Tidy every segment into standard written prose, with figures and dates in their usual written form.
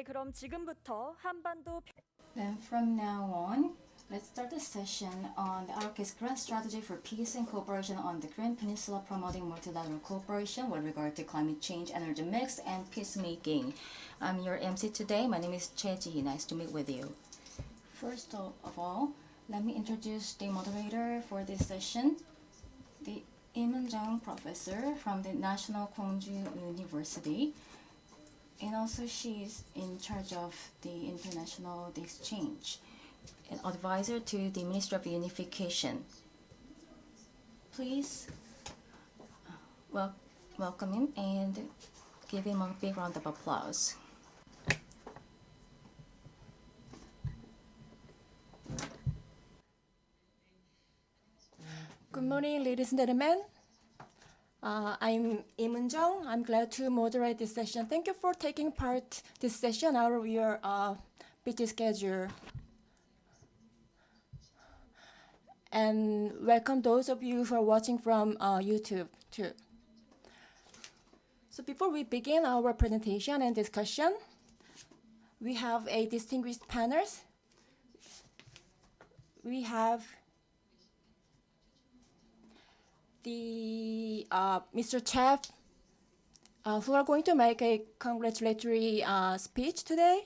그럼 지금부터 한반도 Then from now on, let's start the session on the ARC's grand strategy for peace and cooperation on the Korean Peninsula, promoting multilateral cooperation with regard to climate change, energy mix, and peacemaking. I'm your MC today. My name is Jeju. Nice to meet with you. First of all, let me introduce the moderator for this session, the Im professor from the National Kongju University. And also she is in charge of the international exchange, an advisor to the Ministry of Unification. Please welcome him and give him a big round of applause. Good morning, ladies and gentlemen. I'm Im Eun-jung. I'm glad to moderate this session. Thank you for taking part this session out of your busy schedule. And welcome those of you who are watching from YouTube too. So before we begin our presentation and discussion, we have a distinguished panels. We have the Mr. Chef, who are going to make a congratulatory speech today.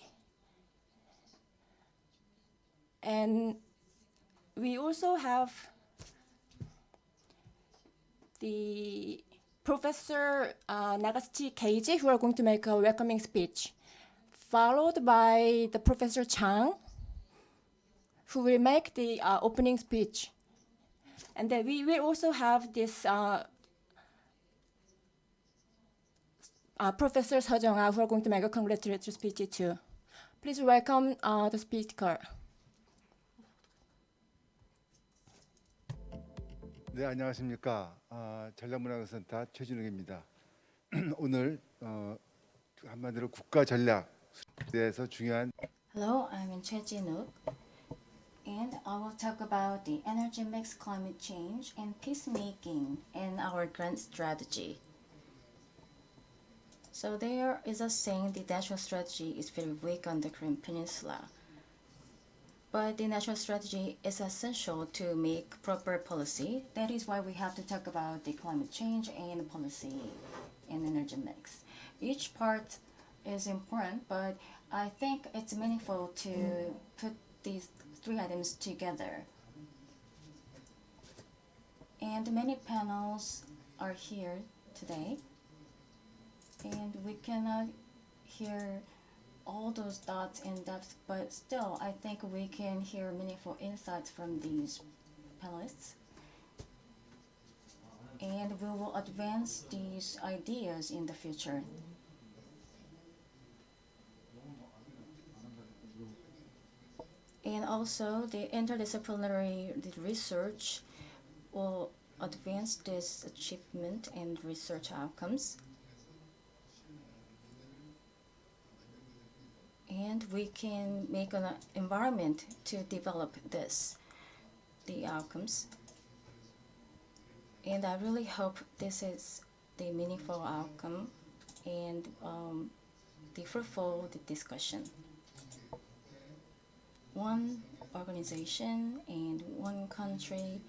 And we also have the Professor Nagasachi Keiji, who are going to make a welcoming speech, followed by the Professor Chang, who will make the opening speech. And then we will also have this Professor Seo Jung-ah, who are going to make a congratulatory speech too. Please welcome the speaker. 네, 안녕하십니까. 전략문화센터 최진욱입니다. 오늘 한마디로 국가 전략에 대해서 중요한 Hello, I'm Choi Jin-wook, and I will talk about the energy mix, climate change, and peacemaking in our grand strategy. So there is a saying the national strategy is very weak on the Korean Peninsula. But the national strategy is essential to make proper policy. That is why we have to talk about the climate change and policy and energy mix. Each part is important, but I think it's meaningful to put these three items together. And many panels are here today, and we cannot hear all those thoughts in depth, but still I think we can hear meaningful insights from these panelists. And we will advance these ideas in the future. And also the interdisciplinary research will advance this achievement and research outcomes. And we can make an environment to develop the outcomes. And I really hope this is the meaningful outcome and the fruitful discussion. One organization and one country,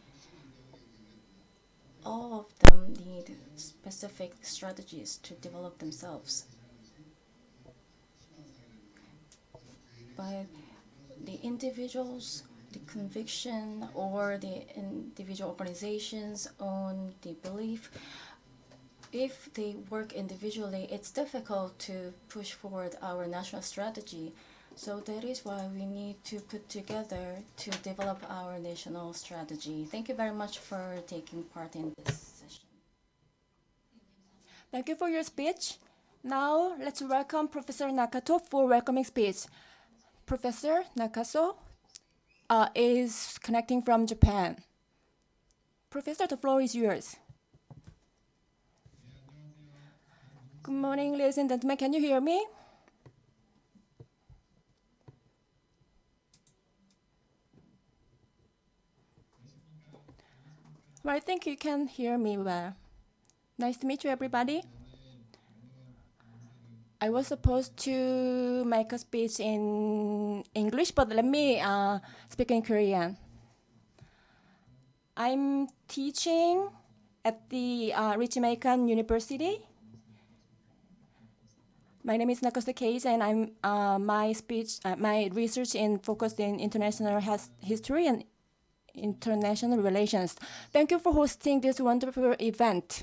all of them need specific strategies to develop themselves. But the individuals, the conviction, or the individual organizations on the belief, if they work individually, it's difficult to push forward our national strategy. So that is why we need to put together to develop our national strategy. Thank you very much for taking part in this session. Thank you for your speech. Now let's welcome Professor Nakato for welcoming speech. Professor Nakaso is connecting from Japan. Professor, the floor is yours. Good morning, ladies and gentlemen. Can you hear me? Well, I think you can hear me well. Nice to meet you, everybody. I was supposed to make a speech in English, but let me speak in Korean. I'm teaching at the Ritsumeikan University. My name is Nakasa Keiji, and my research focused in international history and international relations. Thank you for hosting this wonderful event,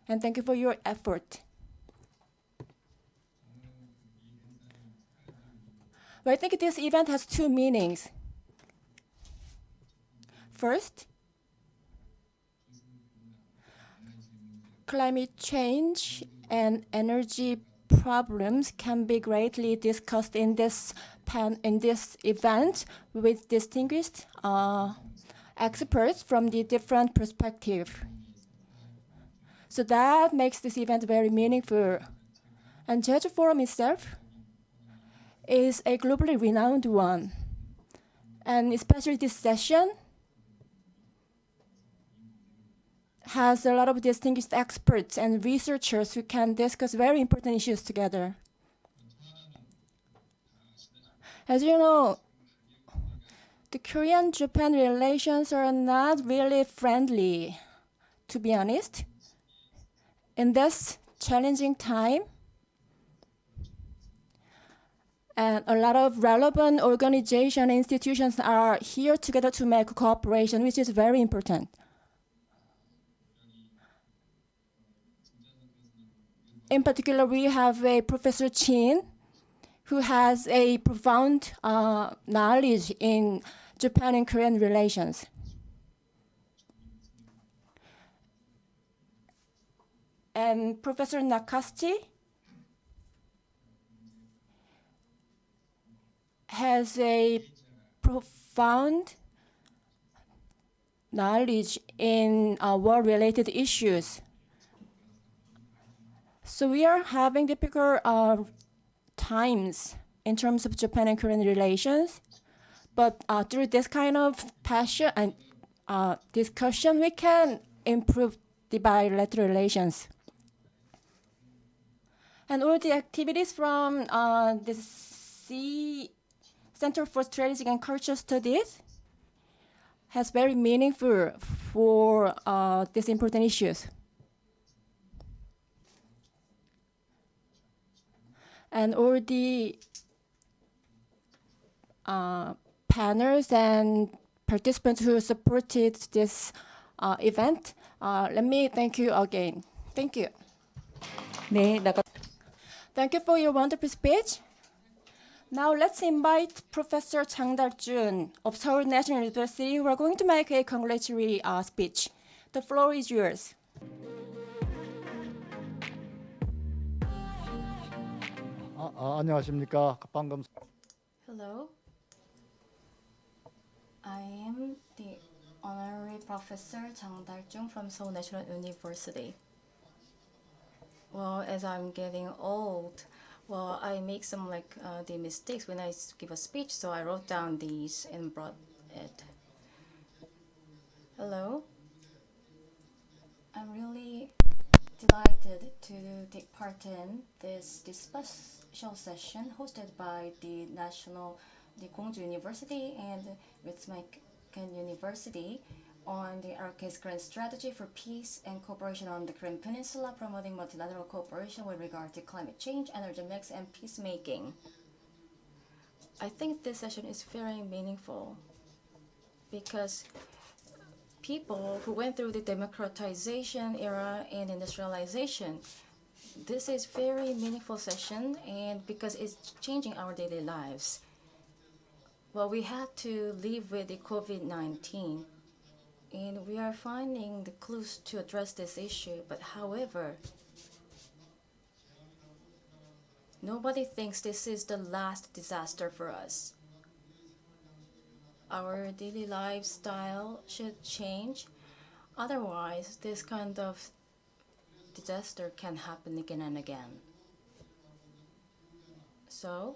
and thank you for your effort. Well, I think this event has two meanings. First, climate change and energy problems can be greatly discussed in this event with distinguished experts from the different perspectives. So that makes this event very meaningful. And Jejuporum itself is a globally renowned one. And especially this session has a lot of distinguished experts and researchers who can discuss very important issues together. As you know, the Korean-Japan relations are not really friendly, to be honest. In this challenging time, and a lot of relevant organizations and institutions are here together to make cooperation, which is very important. In particular, we have a Professor Chin, who has a profound knowledge in Japan and Korean relations. And Professor Nakashi has a profound knowledge in war-related issues. So we are having difficult times in terms of Japan and Korean relations, but through this kind of passion and discussion, we can improve the bilateral relations. And all the activities from the Center for Strategic and Cultural Studies has very meaningful for these important issues. And all the panels and participants who supported this event, let me thank you again. Thank you. Thank you for your wonderful speech. Now let's invite Professor Chang Dal-jun of Seoul National University, who are going to make a congratulatory speech. The floor is yours. 안녕하십니까. 방금 Hello. I am the Honorary Professor Chang Dal-jun from Seoul National University. Well, as I'm getting old, well, I make some the mistakes when I give a speech, so I wrote down these and brought it. Hello. I'm really delighted to take part in this special session hosted by the Kongju University and Ritsumeikan University on the RK's Grand Strategy for Peace and Cooperation on the Korean Peninsula, promoting multilateral cooperation with regard to climate change, energy mix, and peacemaking. I think this session is very meaningful because people who went through the democratization era and industrialization, this is very meaningful session, and because it's changing our daily lives. Well, we had to live with the COVID-19, and we are finding the clues to address this issue. But however, nobody thinks this is the last disaster for us. Our daily lifestyle should change. Otherwise, this kind of disaster can happen again and again. So,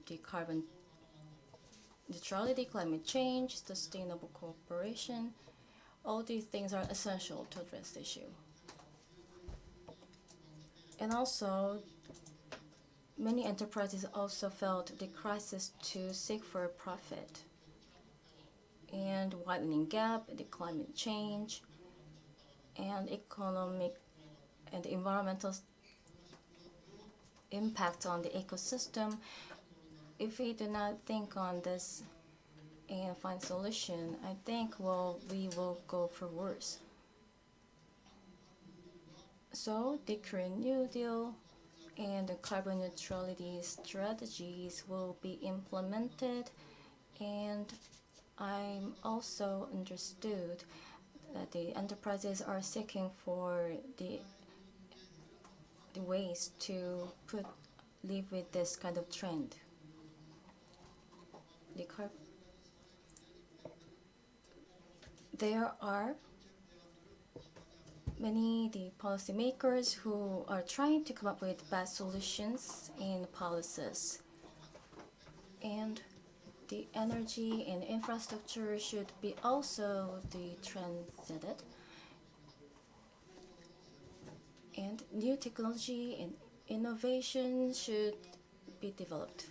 the carbon neutrality, climate change, sustainable cooperation, all these things are essential to address the issue. And also, many enterprises also felt the crisis to seek for profit. And widening gap, the climate change, and economic and environmental impact on the ecosystem. If we do not think on this and find solution, I think we will go for worse. So the Korean New Deal and the carbon neutrality strategies will be implemented, and I'm also understood that the enterprises are seeking for the ways to live with this kind of trend. There are many policymakers who are trying to come up with best solutions and policies. And the energy and infrastructure should be also trendsetted. And new technology and innovation should be developed.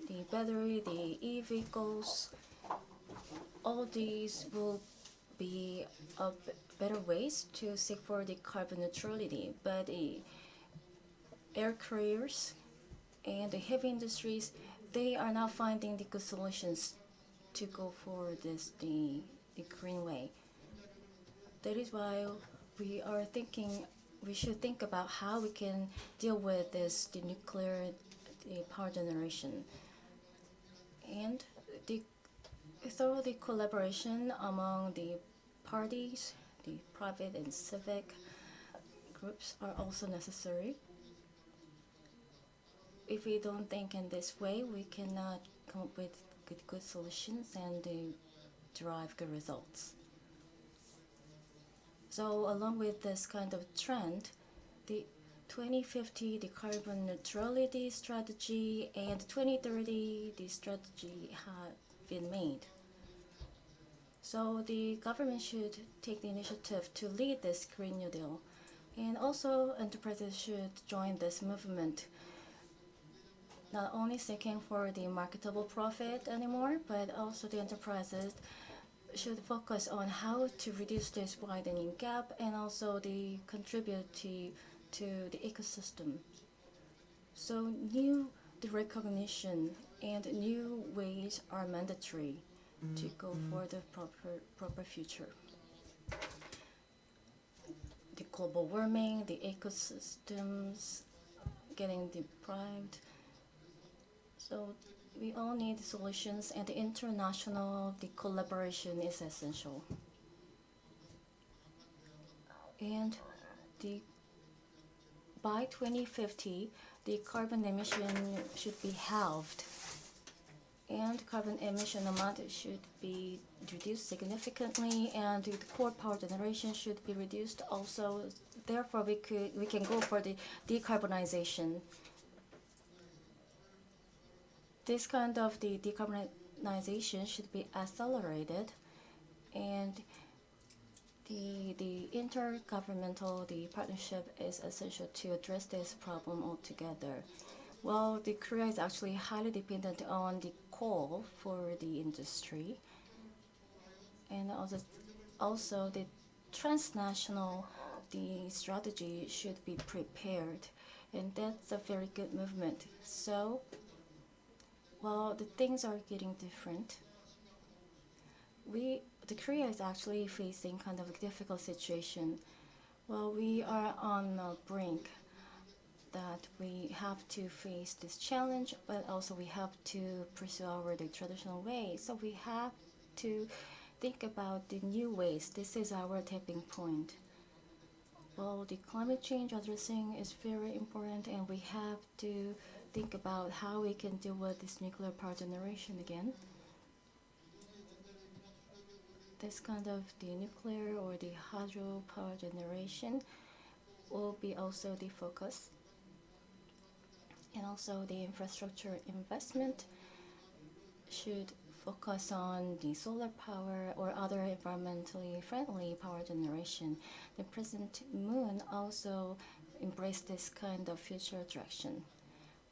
The battery, the e-vehicles, all these will be better ways to seek for the carbon neutrality. But the air carriers and the heavy industries, they are now finding the good solutions to go for the green way. That is why we should think about how we can deal with the nuclear power generation. And through the collaboration among the parties, the private and civic groups are also necessary. If we don't think in this way, we cannot come up with good solutions and derive good results. So along with this kind of trend, the 2050, the carbon neutrality strategy, and 2030, the strategy have been made. So the government should take the initiative to lead this Green New Deal. And also enterprises should join this movement, not only seeking for the marketable profit anymore, but also the enterprises should focus on how to reduce this widening gap and also contribute to the ecosystem. So the recognition and new ways are mandatory to go for the proper future. The global warming, the ecosystems getting deprived. So we all need solutions, and the international collaboration is essential. And by 2050, the carbon emission should be halved, and carbon emission amount should be reduced significantly, and the core power generation should be reduced also. Therefore, we can go for the decarbonization. This kind of the decarbonization should be accelerated, and the intergovernmental partnership is essential to address this problem altogether. Well, Korea is actually highly dependent on the coal for the industry, and also the transnational strategy should be prepared, and that's a very good movement. So, well, the things are getting different. Korea is actually facing kind of a difficult situation. Well, we are on a brink that we have to face this challenge, but also we have to pursue our traditional ways. So we have to think about the new ways. This is our tipping point. Well, the climate change addressing is very important, and we have to think about how we can deal with this nuclear power generation again. This kind of the nuclear or the hydro power generation will be also the focus. And also the infrastructure investment should focus on the solar power or other environmentally friendly power generation. The President Moon also embraced this kind of future direction.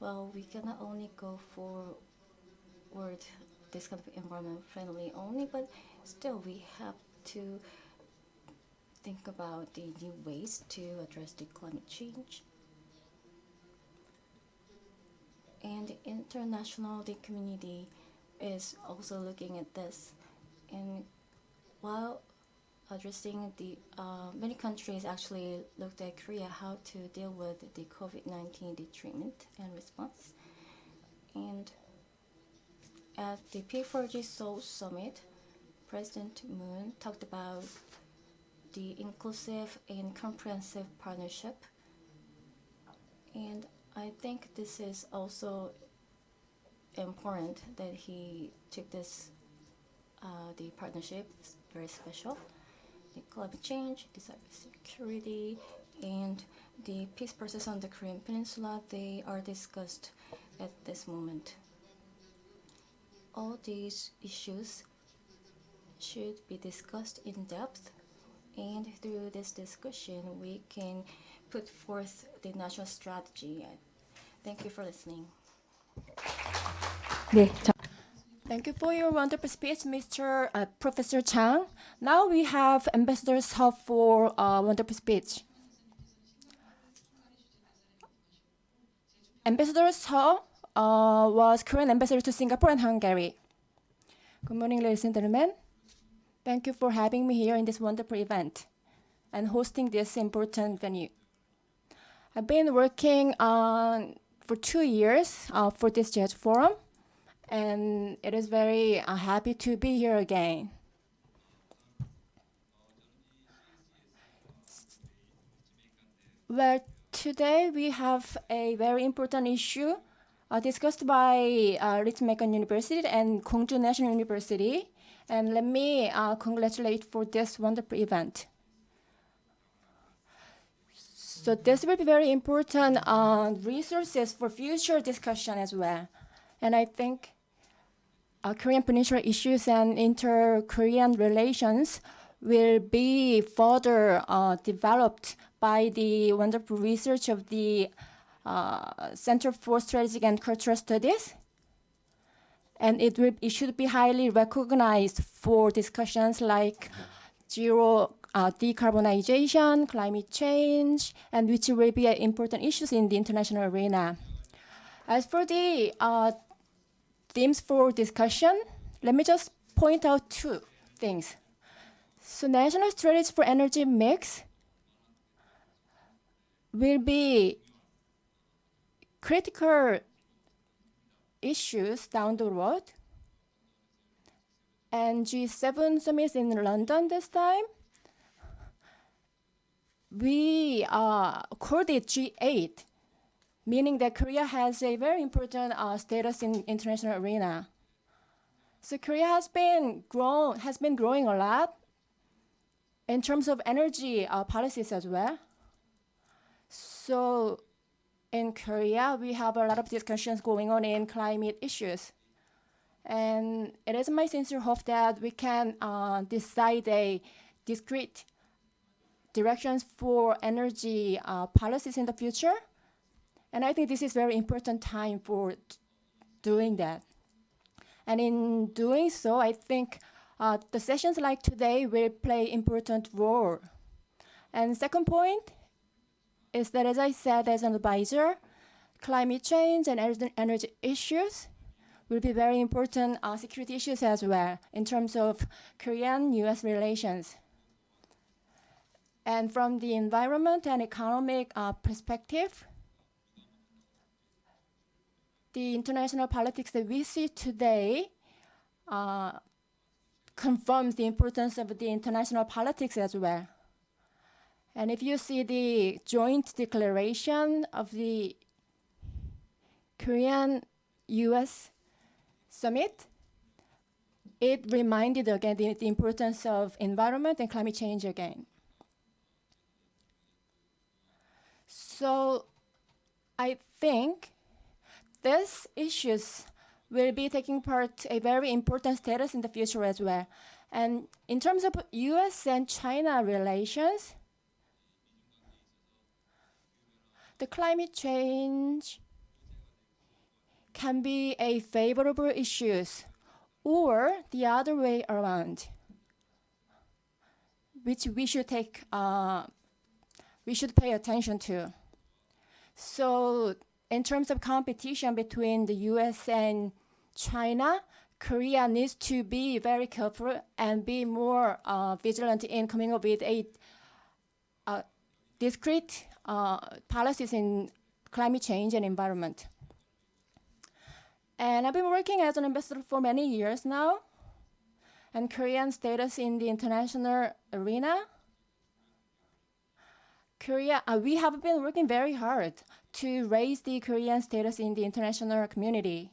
well, we cannot only go forward this kind of environment friendly only, but still we have to think about the new ways to address the climate change. And the international community is also looking at this. And while addressing the many countries actually looked at Korea how to deal with the COVID-19 the treatment and response. And at the P4G Seoul Summit, President Moon talked about the inclusive and comprehensive partnership. And I think this is also important that he took this, the partnership is very special. The climate change, the cybersecurity, and the peace process on the Korean Peninsula, they are discussed at this moment. All these issues should be discussed in depth, and through this discussion, we can put forth the national strategy. Thank you for listening. 네, Thank you for your wonderful speech, Mr. Professor Chang. Now we have Ambassador Seo for a wonderful speech. Ambassador Seo was Korean ambassador to Singapore and Hungary. Good morning, ladies and gentlemen. Thank you for having me here in this wonderful event and hosting this important venue. I've been working for 2 years for this Jejuporum, and it is very happy to be here again. Well, today we have a very important issue discussed by Ritsumeikan University and Kongju National University, and let me congratulate for this wonderful event. So this will be very important resources for future discussion as well. And I think Korean Peninsula issues and inter-Korean relations will be further developed by the wonderful research of the Center for Strategic and Cultural Studies. And it should be highly recognized for discussions like zero decarbonization, climate change, and which will be important issues in the international arena. As for the themes for discussion, let me just point out 2 things. So national strategies for energy mix will be critical issues down the road. And G7 summit in London this time, we called it G8, meaning that Korea has a very important status in international arena. So Korea has been growing a lot in terms of energy policies as well. So in Korea, we have a lot of discussions going on in climate issues. And it is my sincere hope that we can decide a discrete directions for energy policies in the future. And I think this is very important time for doing that. And in doing so, I think the sessions like today will play important role. And second point is that, as I said, as an advisor, climate change and energy issues will be very important security issues as well in terms of Korean-US relations. And from the environment and economic perspective, the international politics that we see today confirms the importance of the international politics as well. And if you see the joint declaration of the Korean-US summit, it reminded again the importance of environment and climate change again. So I think these issues will be taking part a very important status in the future as well. And in terms of US and China relations, the climate change can be a favorable issues or the other way around, which we should pay attention to. So in terms of competition between the US and China, Korea needs to be very careful and be more vigilant in coming up with a discrete policies in climate change and environment. And I've been working as an ambassador for many years now, and Korean status in the international arena. We have been working very hard to raise the Korean status in the international community.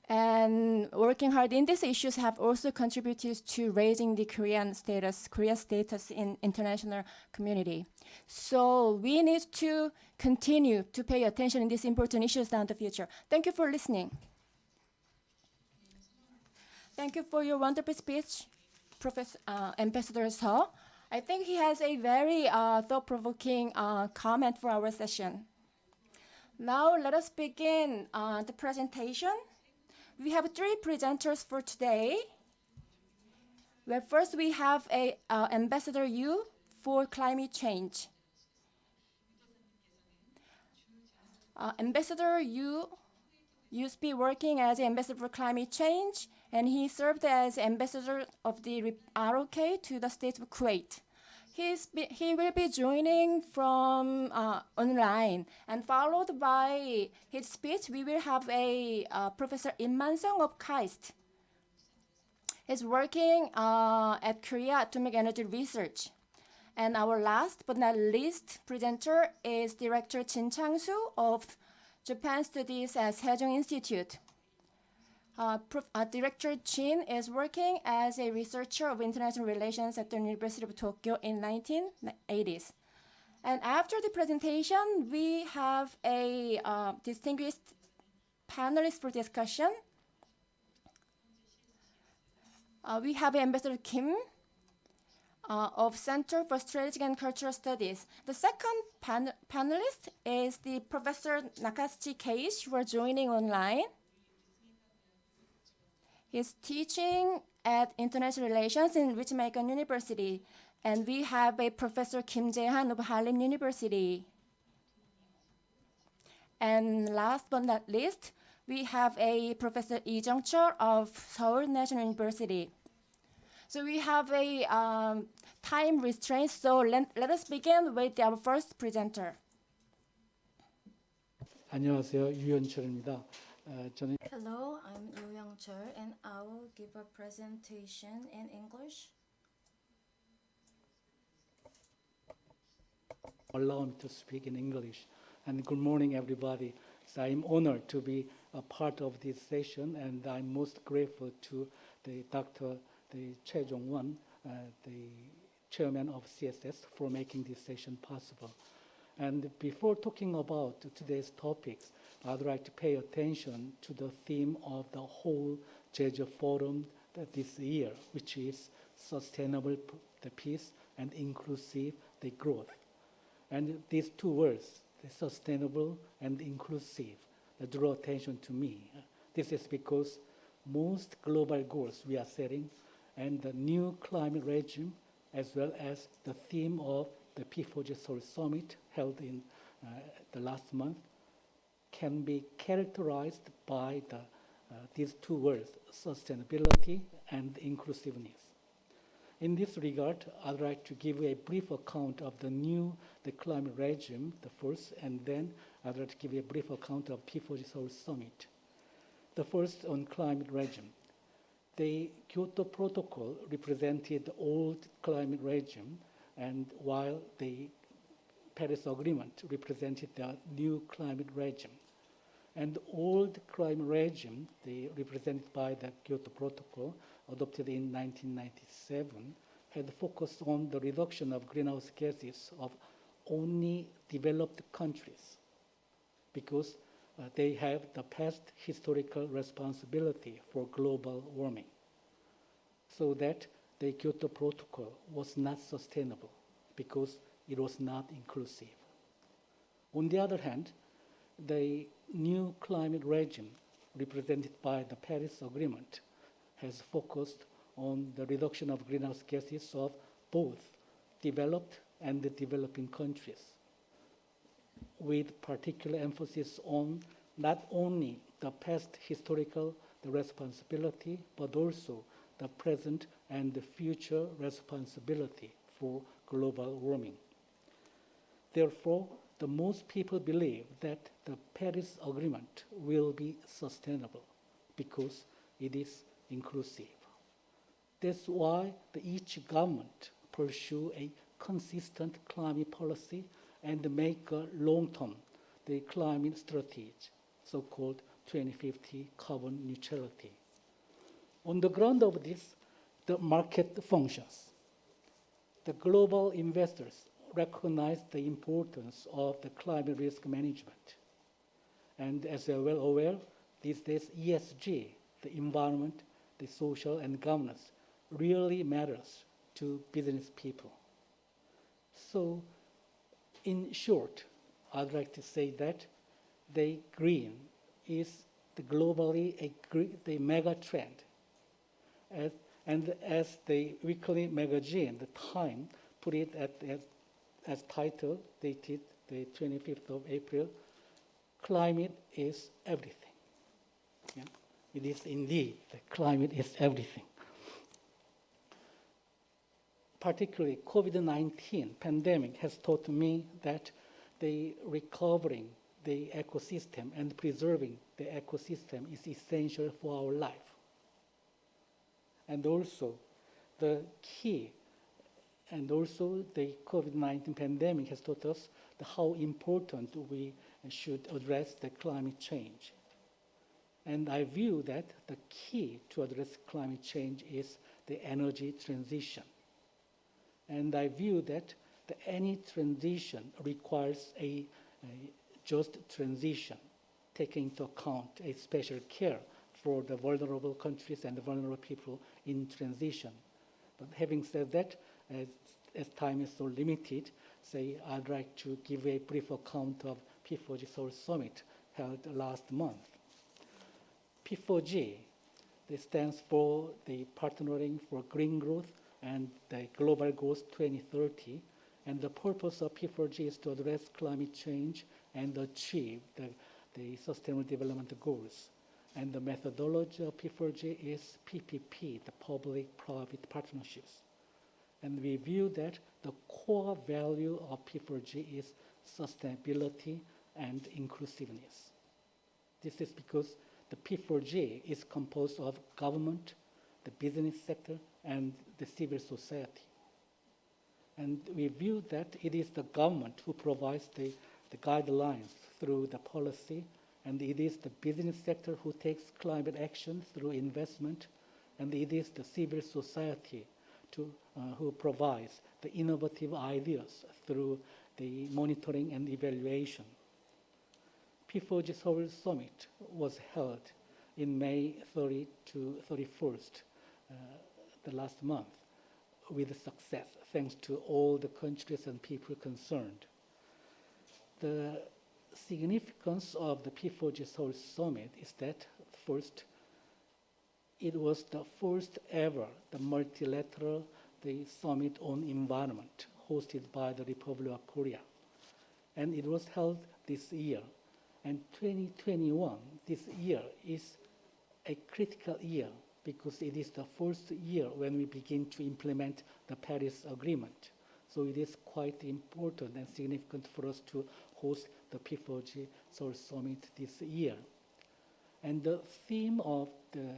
And working hard in these issues have also contributed to raising the Korea's status in international community. So we need to continue to pay attention in these important issues down the future. Thank you for listening. Thank you for your wonderful speech, Ambassador Seo. I think he has a very thought-provoking comment for our session. Now let us begin the presentation. We have 3 presenters for today. Well, first we have Ambassador Yu for climate change. Ambassador Yu used to be working as an ambassador for climate change, and he served as ambassador of the ROK to the state of Kuwait. He will be joining from online, and followed by his speech, we will have Professor Im Man-sung of KAIST. He's working at Korea Atomic Energy Research. And our last but not least presenter is Director Jin Chang-soo of Japan Studies at Sejong Institute. Director Jin is working as a researcher of international relations at the University of Tokyo in 1980s. And after the presentation, we have a distinguished panelist for discussion. We have Ambassador Kim of Center for Strategic and Cultural Studies. The second panelist is the Professor Nakashi Keiichi, who are joining online. He's teaching at International Relations in Ritsumeikan University. And we have a Professor Kim Jae-han of Hallym University. And last but not least, we have a Professor Lee Jung-chul of Seoul National University. So we have a time restraint, so let us begin with our first presenter. 안녕하세요. 유현철입니다. 저는 Hello, I'm Yoo Young-chul, and I will give a presentation in English. allow me to speak in English. And good morning, everybody. So I'm honored to be a part of this session, and I'm most grateful to the Dr. Choi Jong-won, the chairman of CSS, for making this session possible. And before talking about today's topics, I'd like to pay attention to the theme of the whole Jeju Forum this year, which is sustainable the peace and inclusive the growth. And these two words, the sustainable and inclusive, draw attention to me. This is because most global goals we are setting and the new climate regime, as well as the theme of the P4G Seoul Summit held in the last month, can be characterized by these two words, sustainability and inclusiveness. In this regard, I'd like to give a brief account of the climate regime, the first, and then I'd like to give a brief account of P4G Seoul Summit. The first on climate regime. The Kyoto Protocol represented the old climate regime, and while the Paris Agreement represented the new climate regime. And the old climate regime, represented by the Kyoto Protocol, adopted in 1997, had focused on the reduction of greenhouse gases of only developed countries, because they have the past historical responsibility for global warming. So that the Kyoto Protocol was not sustainable because it was not inclusive. On the other hand, the new climate regime represented by the Paris Agreement has focused on the reduction of greenhouse gases of both developed and the developing countries, with particular emphasis on not only the past historical responsibility, but also the present and the future responsibility for global warming. Therefore, the most people believe that the Paris Agreement will be sustainable because it is inclusive. That's why each government pursue a consistent climate policy and make a long-term climate strategy, so-called 2050 carbon neutrality. On the ground of this, the market functions. The global investors recognize the importance of the climate risk management. And as you're well aware, these days ESG, the environment, the social and governance, really matters to business people. So in short, I'd like to say that the green is the globally the mega trend. And as the weekly magazine, The Time, put it as title, dated the 25th of April, climate is everything. Yeah? It is indeed, the climate is everything. Particularly COVID-19 pandemic has taught me that the recovering the ecosystem and preserving the ecosystem is essential for our life. And also the key, and also the COVID-19 pandemic has taught us how important we should address the climate change. And I view that the key to address climate change is the energy transition. And I view that any transition requires a just transition, taking into account a special care for the vulnerable countries and the vulnerable people in transition. But having said that, as time is so limited, I'd like to give a brief account of P4G Seoul Summit held last month. P4G stands for the Partnering for Green Growth and the Global Goals 2030. And the purpose of P4G is to address climate change and achieve the Sustainable Development Goals. And the methodology of P4G is PPP, the public-private partnerships. And we view that the core value of P4G is sustainability and inclusiveness. This is because the P4G is composed of government, the business sector, and the civil society. And we view that it is the government who provides the guidelines through the policy, and it is the business sector who takes climate action through investment, and it is the civil society who provides the innovative ideas through the monitoring and evaluation. P4G Seoul Summit was held in May 30 to 31st, the last month, with success, thanks to all the countries and people concerned. The significance of the P4G Seoul Summit is that, first, it was the first ever the multilateral summit on environment hosted by the Republic of Korea. And it was held this year. And 2021, this year, is a critical year because it is the first year when we begin to implement the Paris Agreement. So it is quite important and significant for us to host the P4G Seoul Summit this year. And the theme of the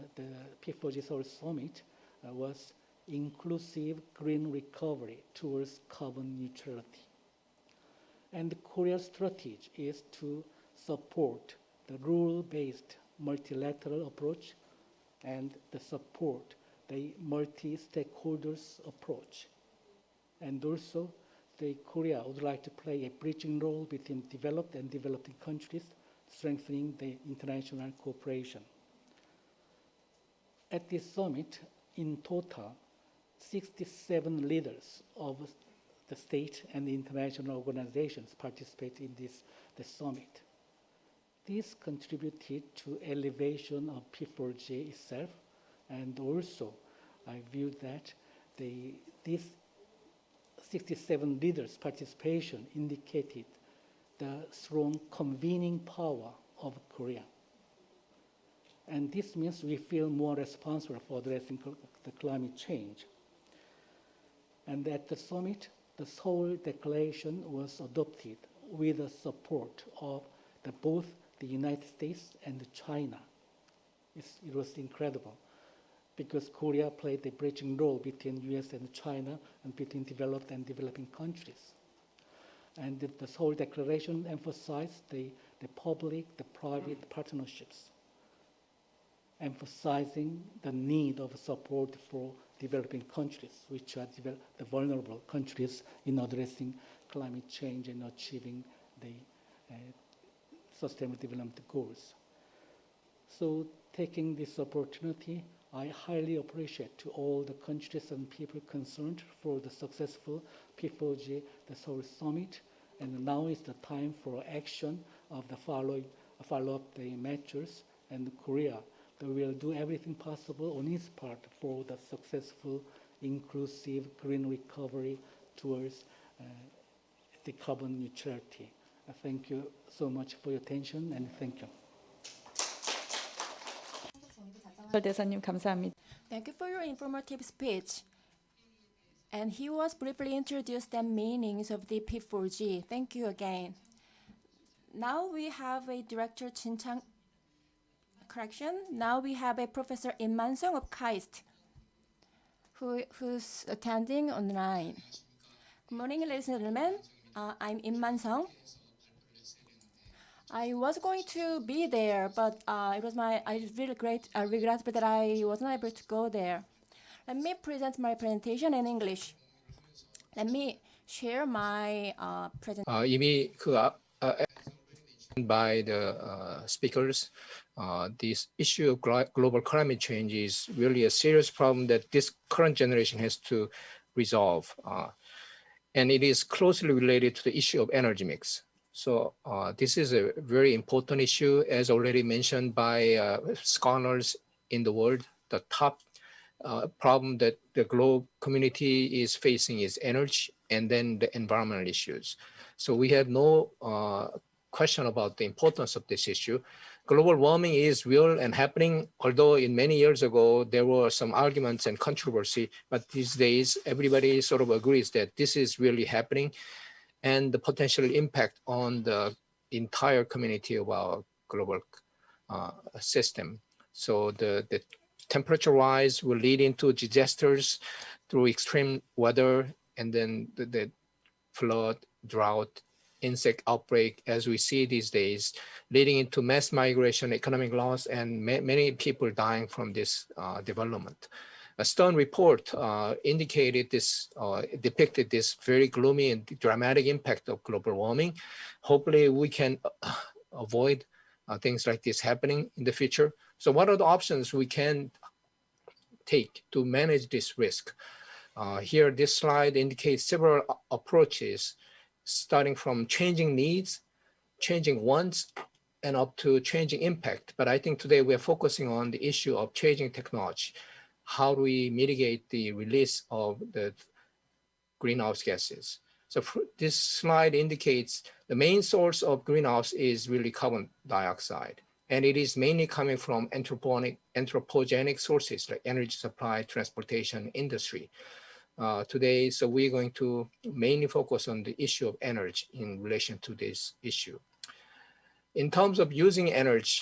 P4G Seoul Summit was inclusive green recovery towards carbon neutrality. And Korea's strategy is to support the rule-based multilateral approach and the support the multi-stakeholders approach. And also, Korea would like to play a bridging role between developed and developing countries, strengthening the international cooperation. At this summit, in total, 67 leaders of the state and international organizations participate in this summit. this contributed to elevation of P4G itself, and also I view that this 67 leaders' participation indicated the strong convening power of Korea. And this means we feel more responsible for addressing the climate change. And at the summit, the Seoul Declaration was adopted with the support of both the United States and China. It was incredible because Korea played a bridging role between US and China and between developed and developing countries. And the Seoul Declaration emphasized the public, the private partnerships, emphasizing the need of support for developing countries, which are the vulnerable countries in addressing climate change and achieving the sustainable development goals. So taking this opportunity, I highly appreciate to all the countries and people concerned for the successful P4G, the Seoul Summit, and now is the time for action of the follow-up the measures, and Korea will do everything possible on its part for the successful, inclusive green recovery towards the carbon neutrality. Thank you so much for your attention, and thank you. 대사님 감사합니다. Thank you for your informative speech. And he was briefly introduced the meanings of the P4G. Thank you again. Now we have a director Now we have a Professor Im Man-sung of KAIST, who's attending online. Good morning, ladies and gentlemen. I'm Im Man-sung. I was going to be there, but I regret that I wasn't able to go there. Let me present my presentation in English. Let me share my presentation. 이미 by the speakers, this issue of global climate change is really a serious problem that this current generation has to resolve. And it is closely related to the issue of energy mix. So this is a very important issue, as already mentioned by scholars in the world. The top problem that the global community is facing is energy and then the environmental issues. So we have no question about the importance of this issue. Global warming is real and happening, although in many years ago, there were some arguments and controversy, but these days, everybody sort of agrees that this is really happening and the potential impact on the entire community of our global system. So the temperature rise will lead into disasters through extreme weather, and then the flood, drought, insect outbreak, as we see these days, leading into mass migration, economic loss, and many people dying from this development. A Stern report indicated this, depicted this very gloomy and dramatic impact of global warming. Hopefully we can avoid things like this happening in the future. So what are the options we can take to manage this risk? Here, this slide indicates several approaches, starting from changing needs, changing wants, and up to changing impact. But I think today we're focusing on the issue of changing technology. How do we mitigate the release of the greenhouse gases? So this slide indicates the main source of greenhouse is really carbon dioxide. And it is mainly coming from anthropogenic sources like energy supply, transportation, industry. Today, so we're going to mainly focus on the issue of energy in relation to this issue. In terms of using energy,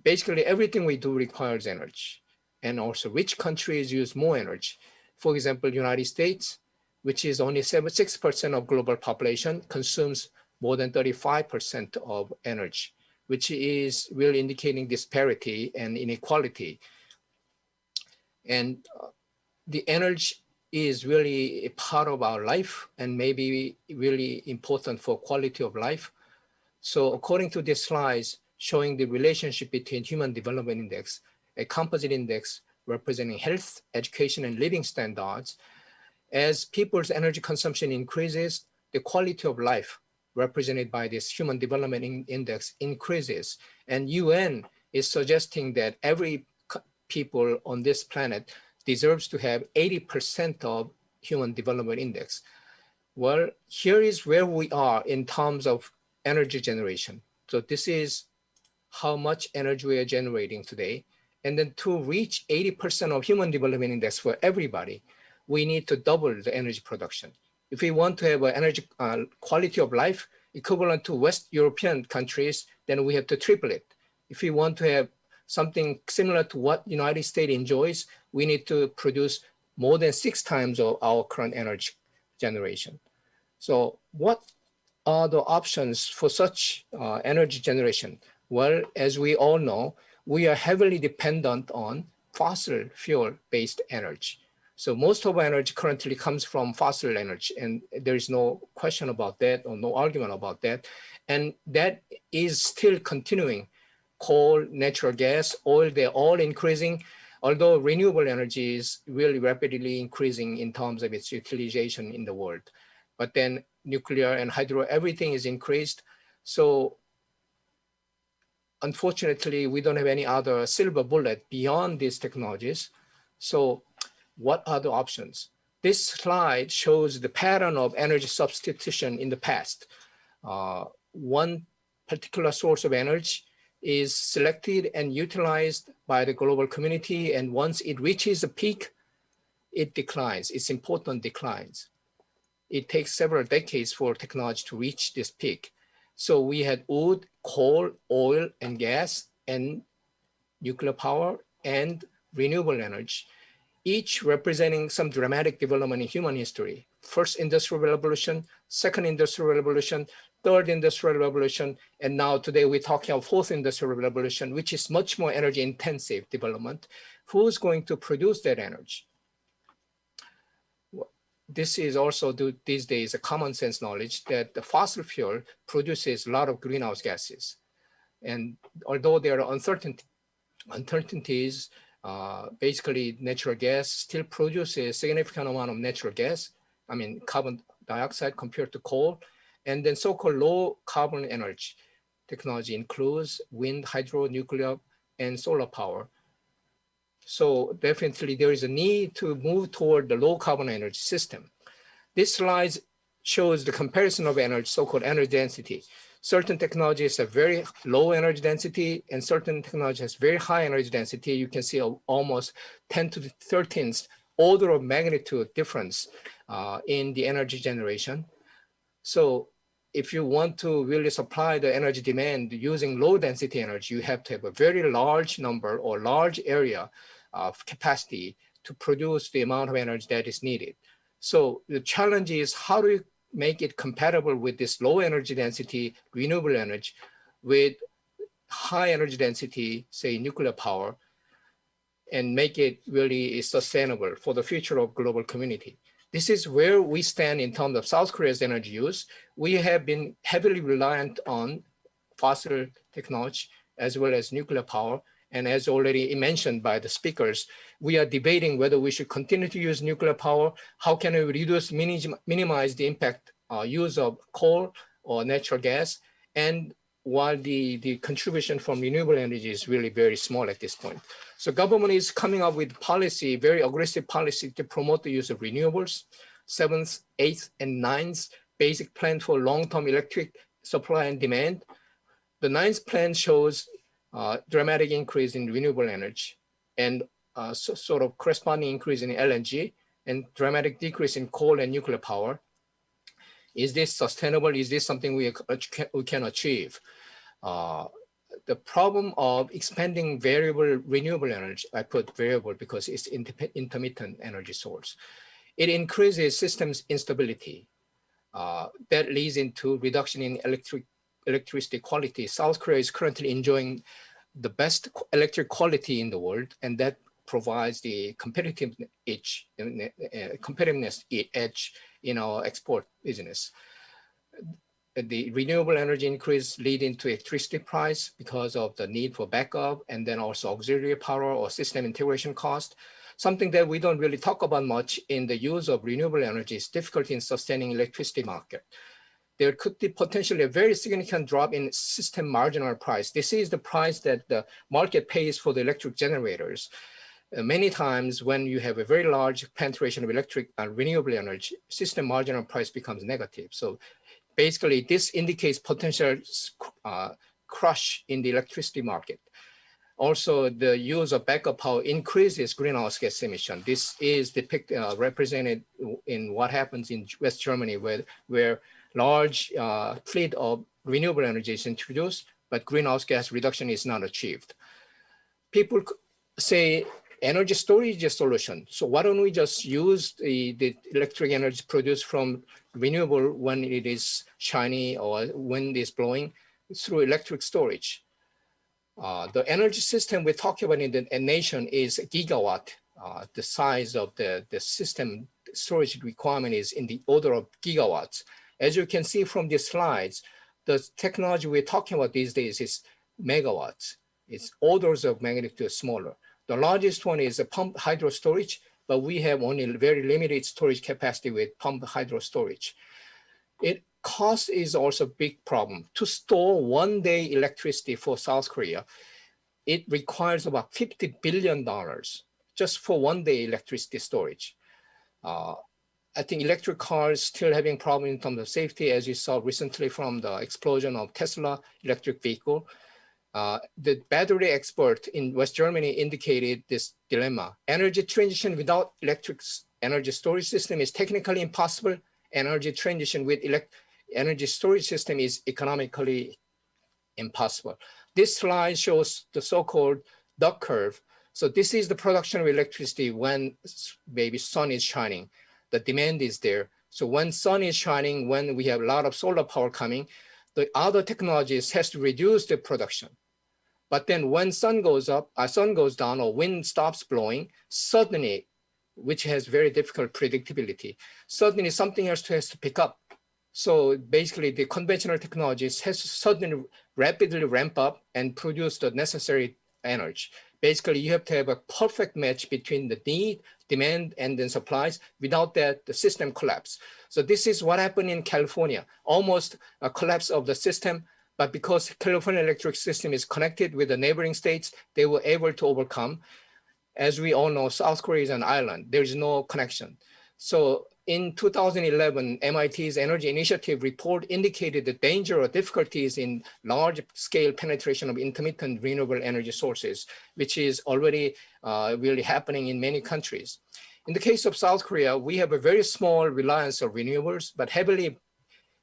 basically everything we do requires energy. And also which countries use more energy. For example, United States, which is only 6% of global population, consumes more than 35% of energy, which is really indicating disparity and inequality. And the energy is really a part of our life and maybe really important for quality of life. So according to these slides showing the relationship between Human Development Index, a composite index representing health, education, and living standards, as people's energy consumption increases, the quality of life represented by this Human Development Index increases. And UN is suggesting that every people on this planet deserves to have 80% of Human Development Index. Well, here is where we are in terms of energy generation. So this is how much energy we are generating today. And then to reach 80% of Human Development Index for everybody, we need to double the energy production. If we want to have an energy quality of life equivalent to West European countries, then we have to triple it. If we want to have something similar to what United States enjoys, we need to produce more than 6 times of our current energy generation. So what are the options for such energy generation? Well, as we all know, we are heavily dependent on fossil fuel-based energy. So most of our energy currently comes from fossil energy, and there is no question about that or no argument about that. And that is still continuing. Coal, natural gas, oil, they're all increasing, although renewable energy is really rapidly increasing in terms of its utilization in the world. But then nuclear and hydro, everything is increased. So unfortunately, we don't have any other silver bullet beyond these technologies. So what are the options? This slide shows the pattern of energy substitution in the past. One particular source of energy is selected and utilized by the global community, and once it reaches a peak, it declines, its importance declines. It takes several decades for technology to reach this peak. So we had wood, coal, oil, and gas, and nuclear power, and renewable energy, each representing some dramatic development in human history. First industrial revolution, second industrial revolution, third industrial revolution, and now today we're talking about fourth industrial revolution, which is much more energy intensive development. Who's going to produce that energy? This is also these days a common sense knowledge that the fossil fuel produces a lot of greenhouse gases. And although there are uncertainties, basically natural gas still produces a significant amount of natural gas, carbon dioxide compared to coal. And then so-called low carbon energy technology includes wind, hydro, nuclear, and solar power. So definitely there is a need to move toward the low carbon energy system. This slide shows the comparison of energy, so-called energy density. Certain technologies have very low energy density and certain technologies has very high energy density. You can see almost 10 to the 13th order of magnitude difference in the energy generation. So if you want to really supply the energy demand using low density energy, you have to have a very large number or large area of capacity to produce the amount of energy that is needed. So the challenge is how do you make it compatible with this low energy density renewable energy with high energy density, say nuclear power, and make it really sustainable for the future of global community. This is where we stand in terms of South Korea's energy use. We have been heavily reliant on fossil technology as well as nuclear power. And as already mentioned by the speakers, we are debating whether we should continue to use nuclear power. How can we reduce, minimize the impact use of coal or natural gas? And while the contribution from renewable energy is really very small at this point. So government is coming up with policy, very aggressive policy to promote the use of renewables. 7th, 8th, and 9th basic plan for long-term electric supply and demand. The 9th plan shows dramatic increase in renewable energy and sort of corresponding increase in LNG and dramatic decrease in coal and nuclear power. Is this sustainable? Is this something we can achieve? The problem of expanding variable renewable energy, I put variable because it's intermittent energy source. It increases systems instability. That leads into reduction in electricity quality. South Korea is currently enjoying the best electric quality in the world, and that provides the competitiveness edge in our export business. The renewable energy increase leading to electricity price because of the need for backup, and then also auxiliary power or system integration cost. Something that we don't really talk about much in the use of renewable energy is difficulty in sustaining electricity market. there could be potentially a very significant drop in system marginal price. This is the price that the market pays for the electric generators. Many times when you have a very large penetration of electric and renewable energy, system marginal price becomes negative. So basically this indicates potential crush in the electricity market. Also, the use of backup power increases greenhouse gas emission. This is represented in what happens in West Germany, where large fleet of renewable energy is introduced, but greenhouse gas reduction is not achieved. People say energy storage is a solution. So why don't we just use the electric energy produced from renewable when it is shiny or wind is blowing through electric storage? The energy system we're talking about in the nation is a gigawatt. The size of the system storage requirement is in the order of gigawatts. As you can see from these slides, the technology we're talking about these days is megawatts. It's orders of magnitude smaller. The largest one is a pump hydro storage, but we have only very limited storage capacity with pump hydro storage. Cost is also a big problem. To store 1 day electricity for South Korea, it requires about $50 billion just for 1 day electricity storage. I think electric cars still having problems in terms of safety, as you saw recently from the explosion of Tesla electric vehicle. The battery expert in West Germany indicated this dilemma. Energy transition without electric energy storage system is technically impossible. Energy transition with energy storage system is economically impossible. This slide shows the so-called duck curve. So this is the production of electricity when maybe sun is shining. The demand is there. So when sun is shining, when we have a lot of solar power coming, the other technologies has to reduce the production. But then when sun goes down or wind stops blowing, suddenly, which has very difficult predictability, suddenly something else has to pick up. So basically the conventional technologies has to suddenly rapidly ramp up and produce the necessary energy. Basically you have to have a perfect match between the need, demand, and then supplies. Without that, the system collapse. So this is what happened in California, almost a collapse of the system, but because California electric system is connected with the neighboring states, they were able to overcome. As we all know, South Korea is an island. There is no connection. So in 2011, MIT's Energy Initiative report indicated the danger or difficulties in large-scale penetration of intermittent renewable energy sources, which is already really happening in many countries. In the case of South Korea, we have a very small reliance on renewables, but heavily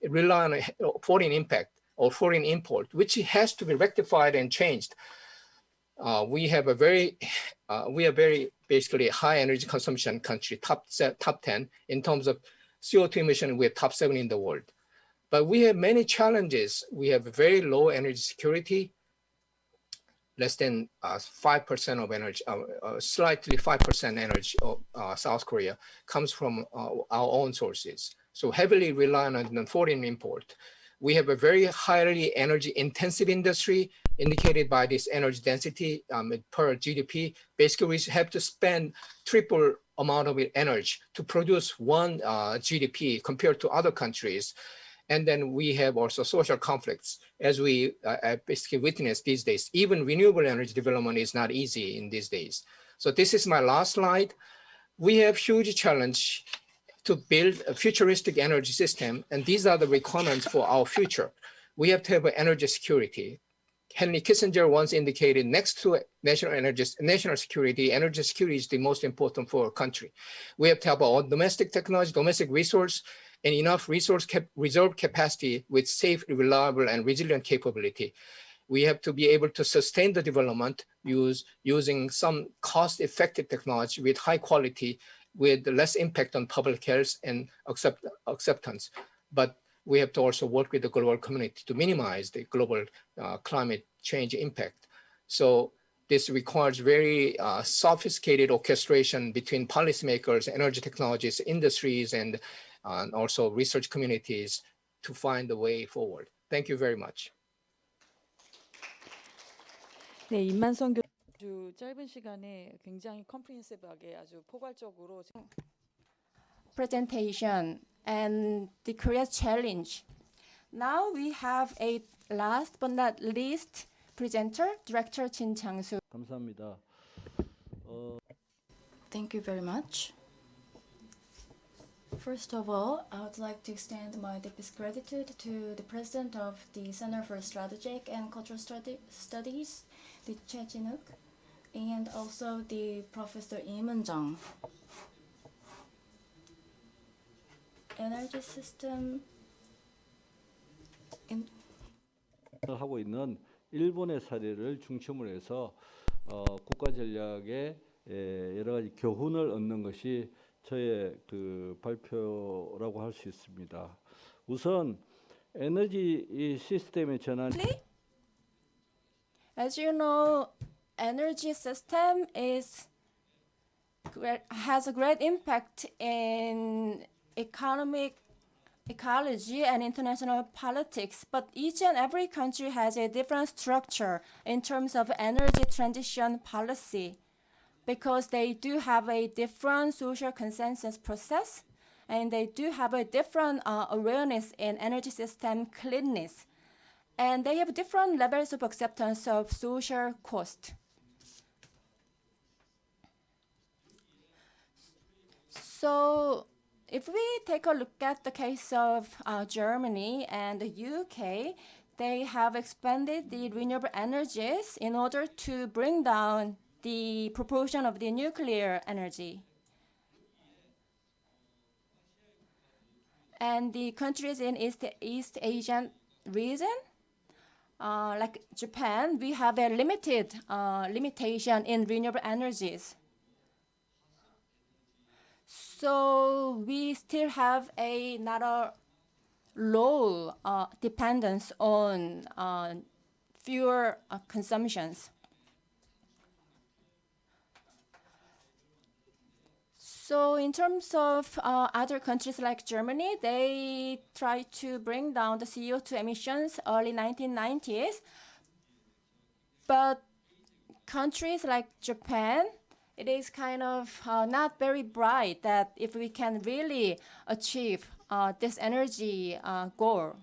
rely on foreign impact or foreign import, which has to be rectified and changed. We are very basically high energy consumption country, top 10 in terms of CO2 emission. We're top 7 in the world, but we have many challenges. We have very low energy security, less than 5% of energy, slightly 5% energy of South Korea comes from our own sources. So heavily reliant on foreign import. We have a very highly energy intensive industry indicated by this energy density per GDP. Basically, we have to spend triple amount of energy to produce one GDP compared to other countries. And then we have also social conflicts, as we basically witness these days. Even renewable energy development is not easy in these days. So this is my last slide. We have huge challenge to build a futuristic energy system, and these are the requirements for our future. We have to have energy security. Henry Kissinger once indicated next to national security, energy security is the most important for a country. We have to have our own domestic technology, domestic resource, and enough reserve capacity with safe, reliable, and resilient capability. We have to be able to sustain the development using some cost-effective technology with high quality, with less impact on public health and acceptance. But we have to also work with the global community to minimize the global climate change impact. So this requires very sophisticated orchestration between policymakers, energy technologies, industries, and also research communities to find the way forward. Thank you very much. 네, 임만성 교수 아주 짧은 시간에 굉장히 컴프리헨시브하게 아주 포괄적으로 presentation and the Korea's challenge. Now we have a last but not least presenter, Director Jin Chang-soo. 감사합니다. Thank you very much. First of all, I would like to extend my deepest gratitude to the president of the Center for Strategic and Cultural Studies, the Jeju, and also the Professor Im Eun-jung. Energy system in 하고 있는 일본의 사례를 중심으로 해서 국가 전략의 여러 가지 교훈을 얻는 것이 저의 그 발표라고 할 수 있습니다. 우선 에너지 시스템의 전환. As you know, energy system has a great impact in economic ecology and international politics, but each and every country has a different structure in terms of energy transition policy because they do have a different social consensus process and they do have a different awareness in energy system cleanness. And they have different levels of acceptance of social cost. So if we take a look at the case of Germany and the UK, they have expanded the renewable energies in order to bring down the proportion of the nuclear energy. And the countries in East Asian region, like Japan, we have a limitation in renewable energies. So we still have not a low dependence on fewer consumptions. So in terms of other countries like Germany, they tried to bring down the CO2 emissions early 1990s. But countries like Japan, it is kind of not very bright that if we can really achieve this energy goal.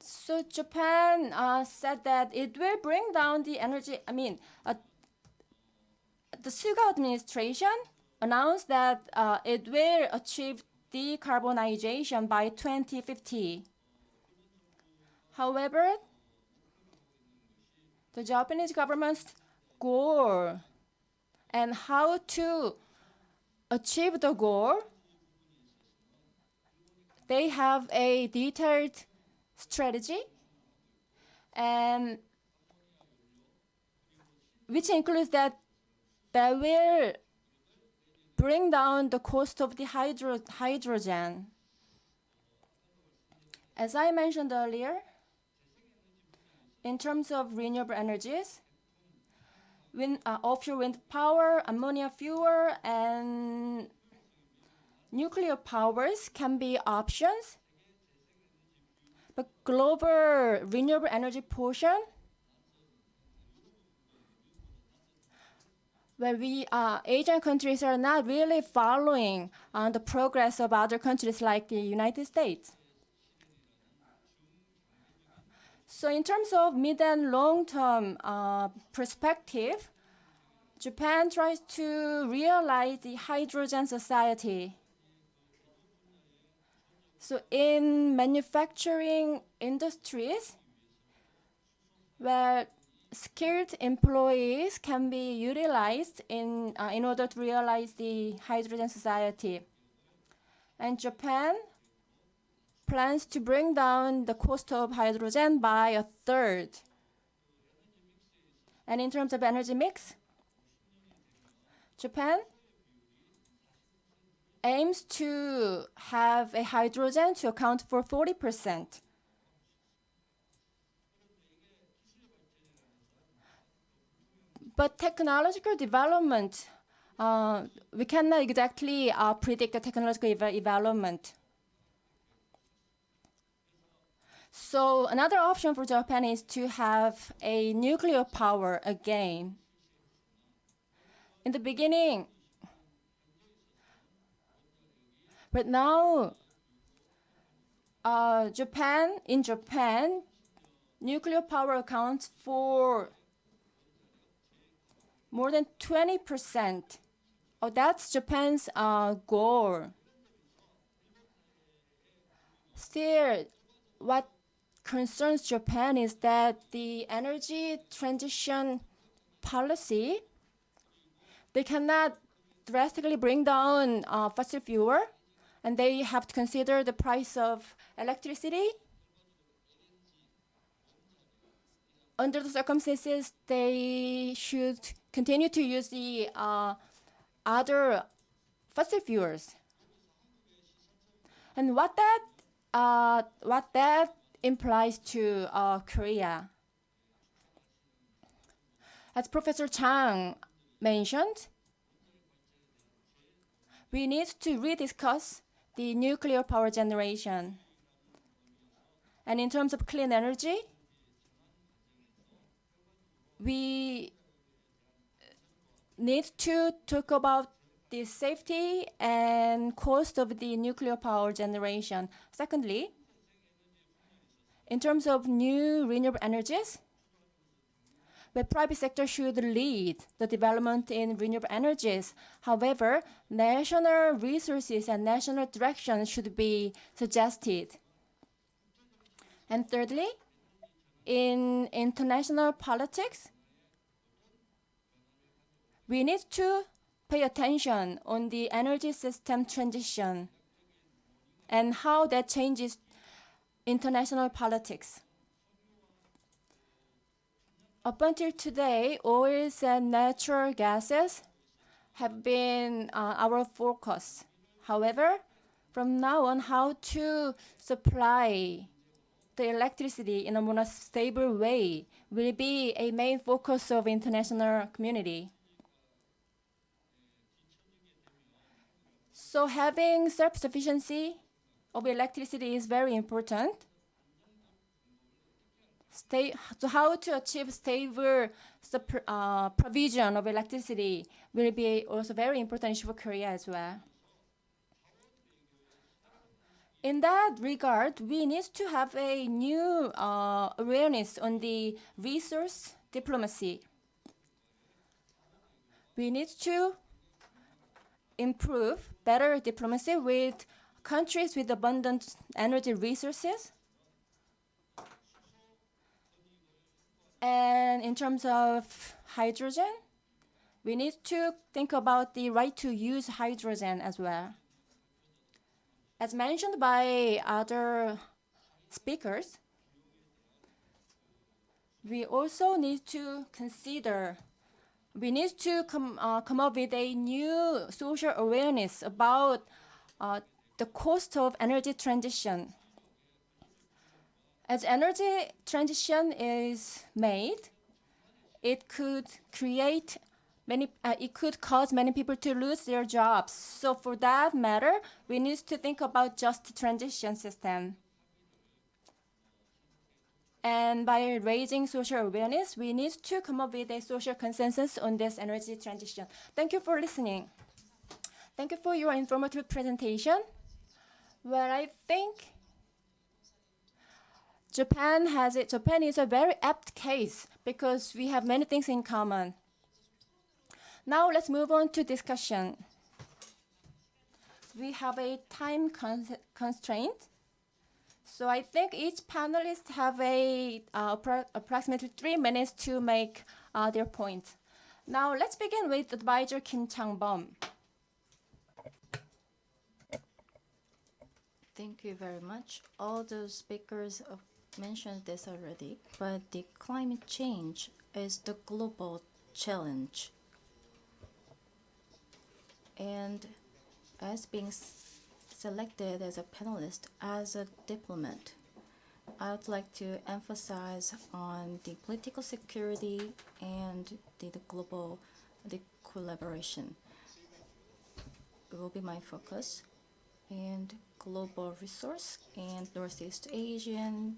So Japan said that it will bring down the energy, the Suga administration announced that it will achieve decarbonization by 2050. However, the Japanese government's goal and how to achieve the goal, they have a detailed strategy, and which includes that they will bring down the cost of the hydrogen. As I mentioned earlier, in terms of renewable energies, offshore wind power, ammonia fuel, and nuclear powers can be options. But global renewable energy portion, where Asian countries are not really following the progress of other countries like the United States. So in terms of mid and long-term perspective, Japan tries to realize the hydrogen society. So in manufacturing industries, where skilled employees can be utilized in order to realize the hydrogen society. And Japan plans to bring down the cost of hydrogen by 1/3. And in terms of energy mix, Japan aims to have a hydrogen to account for 40%. But technological development, we cannot exactly predict the technological development. So another option for Japan is to have a nuclear power again. In the beginning, But now, in Japan, nuclear power accounts for more than 20%. Oh, that's Japan's goal. Still, what concerns Japan is that the energy transition policy, they cannot drastically bring down fossil fuel, and they have to consider the price of electricity. Under the circumstances, they should continue to use the other fossil fuels. And what that implies to Korea. As Professor Chang mentioned, we need to rediscuss the nuclear power generation. And in terms of clean energy, we need to talk about the safety and cost of the nuclear power generation. Secondly, in terms of new renewable energies, the private sector should lead the development in renewable energies. However, national resources and national direction should be suggested. And thirdly, in international politics, we need to pay attention on the energy system transition and how that changes international politics. Up until today, oils and natural gases have been our focus. However, from now on, how to supply the electricity in a more stable way will be a main focus of international community. So having self-sufficiency of electricity is very important. So how to achieve stable provision of electricity will be also very important issue for Korea as well. In that regard, we need to have a new awareness on the resource diplomacy. We need to improve better diplomacy with countries with abundant energy resources. And in terms of hydrogen, we need to think about the right to use hydrogen as well. As mentioned by other speakers, we also need to consider, we need to come up with a new social awareness about the cost of energy transition. As energy transition is made, it could create it could cause many people to lose their jobs. So for that matter, we need to think about just transition system. And by raising social awareness, we need to come up with a social consensus on this energy transition. Thank you for listening. Thank you for your informative presentation. Well, I think Japan is a very apt case because we have many things in common. Now let's move on to discussion. We have a time constraint. So I think each panelist have approximately 3 minutes to make their point. Now let's begin with advisor Kim Chang-bom. Thank you very much. All those speakers mentioned this already, but the climate change is the global challenge. And as being selected as a panelist, as a diplomat, I would like to emphasize on the political security and the global collaboration. It will be my focus. And global resource and Northeast Asian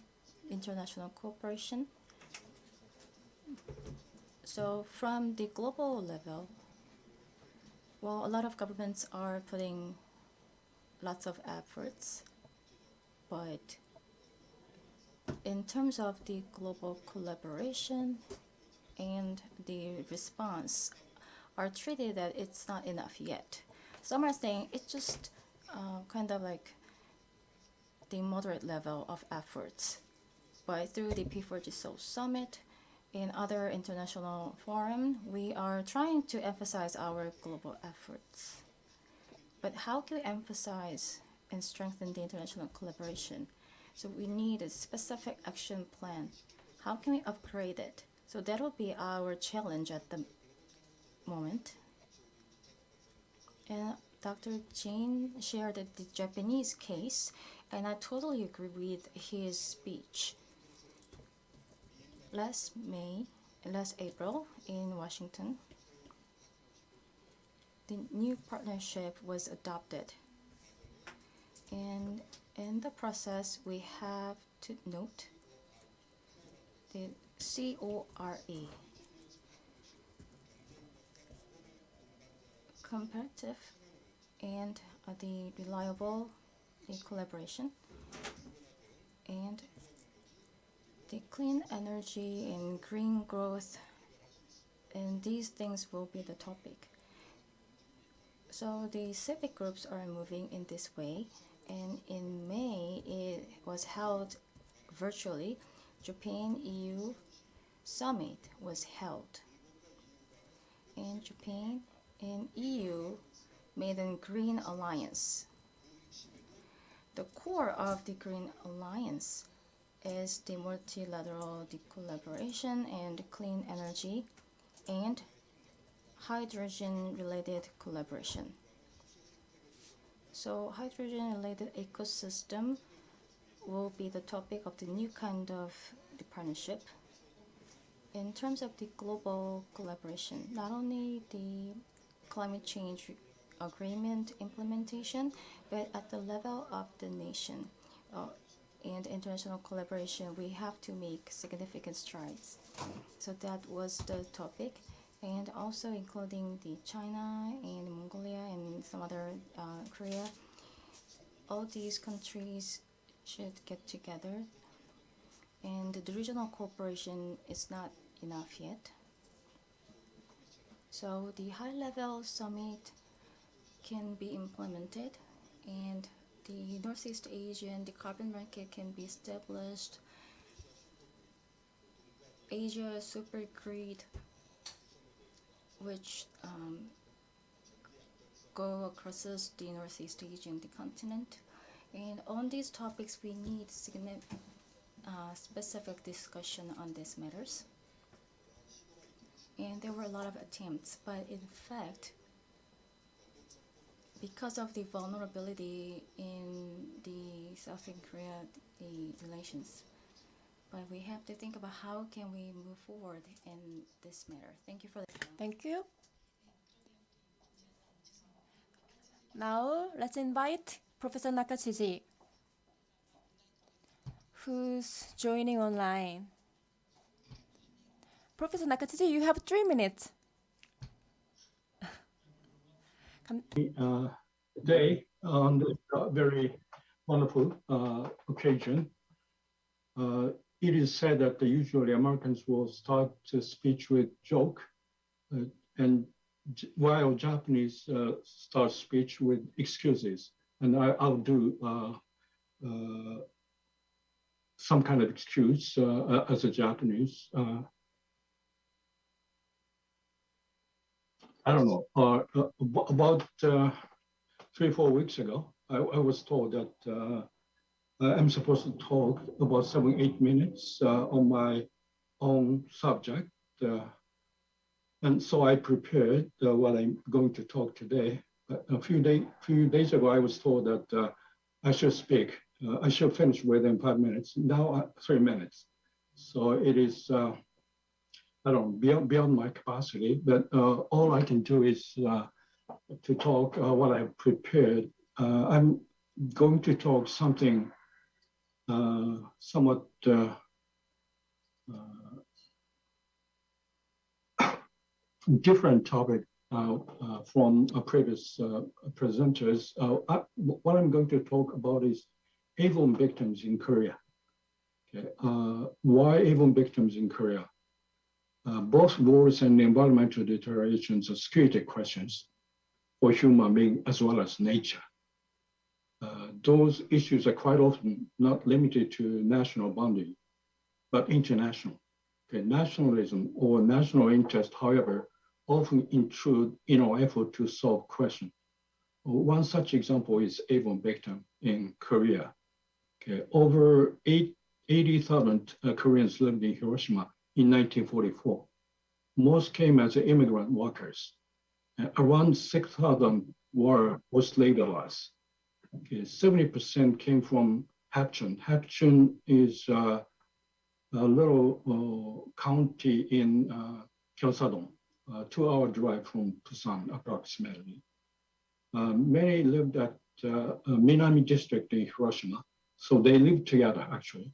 international cooperation. So from the global level, well, a lot of governments are putting lots of efforts, but in terms of the global collaboration and the response are treated that it's not enough yet. Some are saying it's just kind of like the moderate level of efforts. But through the P4G Seoul Summit and other international forum, we are trying to emphasize our global efforts. But how can we emphasize and strengthen the international collaboration? So we need a specific action plan. How can we upgrade it? So that will be our challenge at the moment. And Dr. Jin shared the Japanese case, and I totally agree with his speech. Last April in Washington, the new partnership was adopted. And in the process, we have to note the CORE, comparative and the reliable collaboration, and the clean energy and green growth, and these things will be the topic. So the civic groups are moving in this way, and in May it was held virtually. Japan-EU summit was held, and Japan and EU made a green alliance. The core of the green alliance is the multilateral collaboration and clean energy and hydrogen-related collaboration. So hydrogen-related ecosystem will be the topic of the new kind of the partnership. In terms of the global collaboration, not only the climate change agreement implementation, but at the level of the nation and international collaboration, we have to make significant strides. So that was the topic, and also including the China and Mongolia and some other Korea. All these countries should get together, and the regional cooperation is not enough yet. So the high-level summit can be implemented, and the Northeast Asian, the carbon market can be established. Asia super grid, which go across the Northeast Asian continent. And on these topics, we need specific discussion on these matters. And there were a lot of attempts, but in fact, because of the vulnerability in the Southern Korea, the relations, but we have to think about how can we move forward in this matter. Thank you for the time. Thank you. Now let's invite Professor Nakachi, who's joining online. Professor Nakachi, you have 3 minutes. Today, on this very wonderful occasion, it is said that usually Americans will start a speech with joke, and while Japanese start speech with excuses. And I'll do some kind of excuse as a Japanese. I don't know, about 3-4 weeks ago, I was told that I'm supposed to talk about 7-8 minutes on my own subject. And so I prepared what I'm going to talk today. A few days ago, I was told that I should speak. I should finish within 5 minutes. Now 3 minutes. So it is, I don't know, beyond my capacity, but all I can do is to talk what I've prepared. I'm going to talk something somewhat different topic from previous presenters. What I'm going to talk about is avon victims in Korea. Okay. Why avon victims in Korea? Both wars and environmental deteriorations are security questions for human beings as well as nature. Those issues are quite often not limited to national boundary, but international. Okay. Nationalism or national interest, however, often intrude in our effort to solve questions. One such example is avon victim in Korea. Okay. Over 80,000 Koreans lived in Hiroshima in 1944. Most came as immigrant workers. Around 6,000 were slave lives. Okay. 70% came from Hapcheon. Hapcheon is a little county in Gyeongsadong, 2-hour drive from Busan approximately. Many lived at Minami district in Hiroshima, so they lived together actually,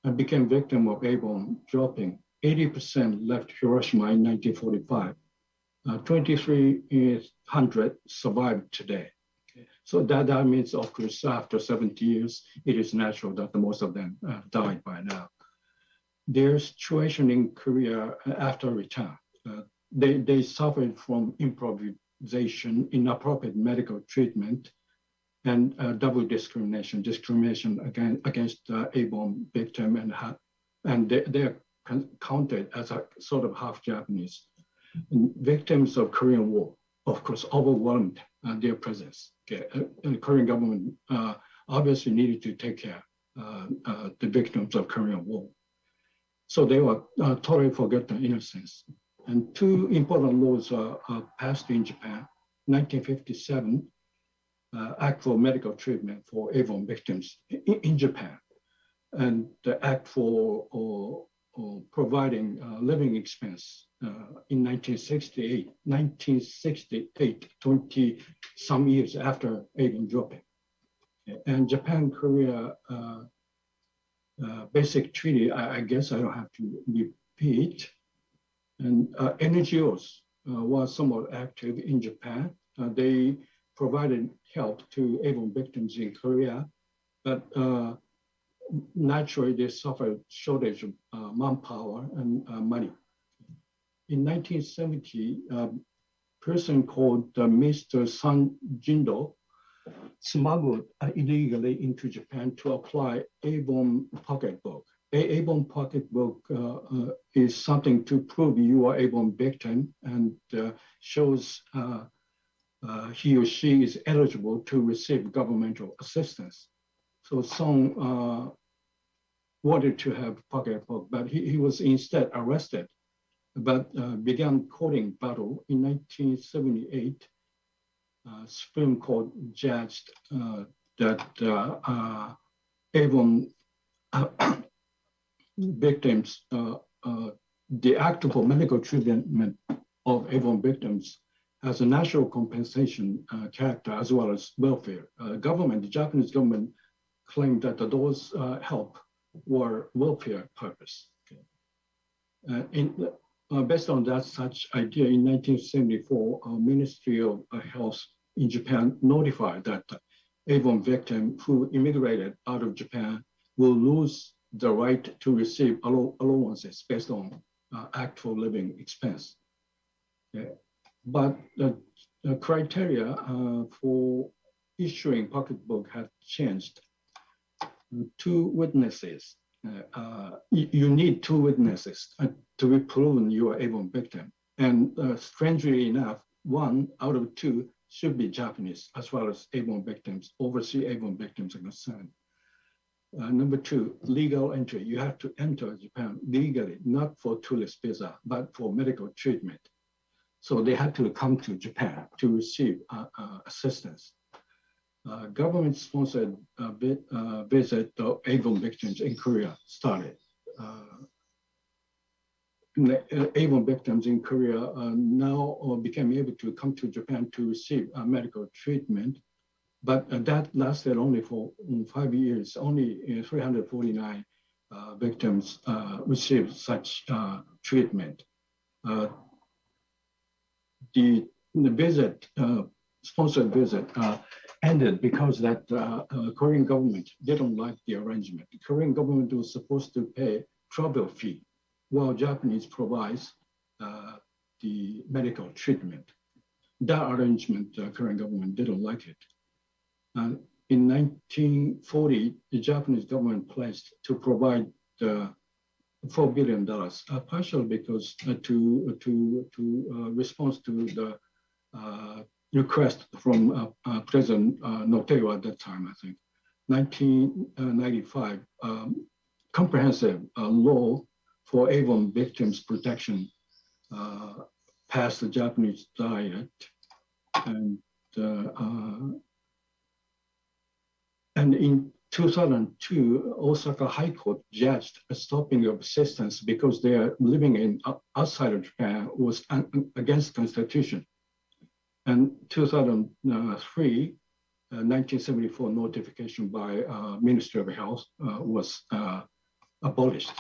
and became victim of avon dropping. 80% left Hiroshima in 1945. 2,300 survived today. Okay. So that means, of course, after 70 years, it is natural that most of them died by now. Their situation in Korea after return, they suffered from improvisation, inappropriate medical treatment, and double discrimination against avon victim, and they're counted as a sort of half Japanese. And victims of Korean War, of course, overwhelmed their presence. Okay. And the Korean government obviously needed to take care of the victims of Korean War. So they were totally forgotten in a sense. And two important laws are passed in Japan. 1957, Act for Medical Treatment for Avon Victims in Japan, and the Act for providing living expense in 1968, 20 some years after avon dropping. And Japan-Korea basic treaty, I guess I don't have to repeat. And NGOs were somewhat active in Japan. They provided help to avon victims in Korea, but naturally they suffered shortage of manpower and money. In 1970, a person called Mr. Sun Jindo smuggled illegally into Japan to apply avon pocketbook. Avon pocketbook is something to prove you are avon victim and shows he or she is eligible to receive governmental assistance. So Song wanted to have pocketbook, but he was instead arrested, but began courting battle in 1978. Supreme Court judged that avon victims, the act for medical treatment of avon victims has a national compensation character as well as welfare. The Japanese government claimed that those help were welfare purpose. Okay. Based on that such idea, in 1974, Ministry of Health in Japan notified that avon victim who immigrated out of Japan will lose the right to receive allowances based on actual living expense. Okay. But the criteria for issuing pocketbook had changed. Two witnesses. You need two witnesses to be proven you are avon victim. And strangely enough, 1 out of 2 should be Japanese, as well as avon victims, overseas avon victims are concerned. Number 2, legal entry. You have to enter Japan legally, not for tourist visa, but for medical treatment. So they had to come to Japan to receive assistance. Government-sponsored visit of avon victims in Korea started. Avon victims in Korea now became able to come to Japan to receive medical treatment, but that lasted only for 5 years. Only 349 victims received such treatment. The the visit, sponsored visit, ended because that Korean government didn't like the arrangement. The Korean government was supposed to pay travel fee, while Japanese provides the medical treatment. That arrangement, the Korean government didn't like it. In 1940, the Japanese government pledged to provide $4 billion, partially because to respond to the request from President Nat'l at that time, I think. 1995, comprehensive law for Avon victims protection passed the Japanese diet, and in 2002, Osaka High Court judged a stopping of assistance because they are living in outside of Japan was against Constitution. And 2003, 1974 notification by Ministry of Health was abolished.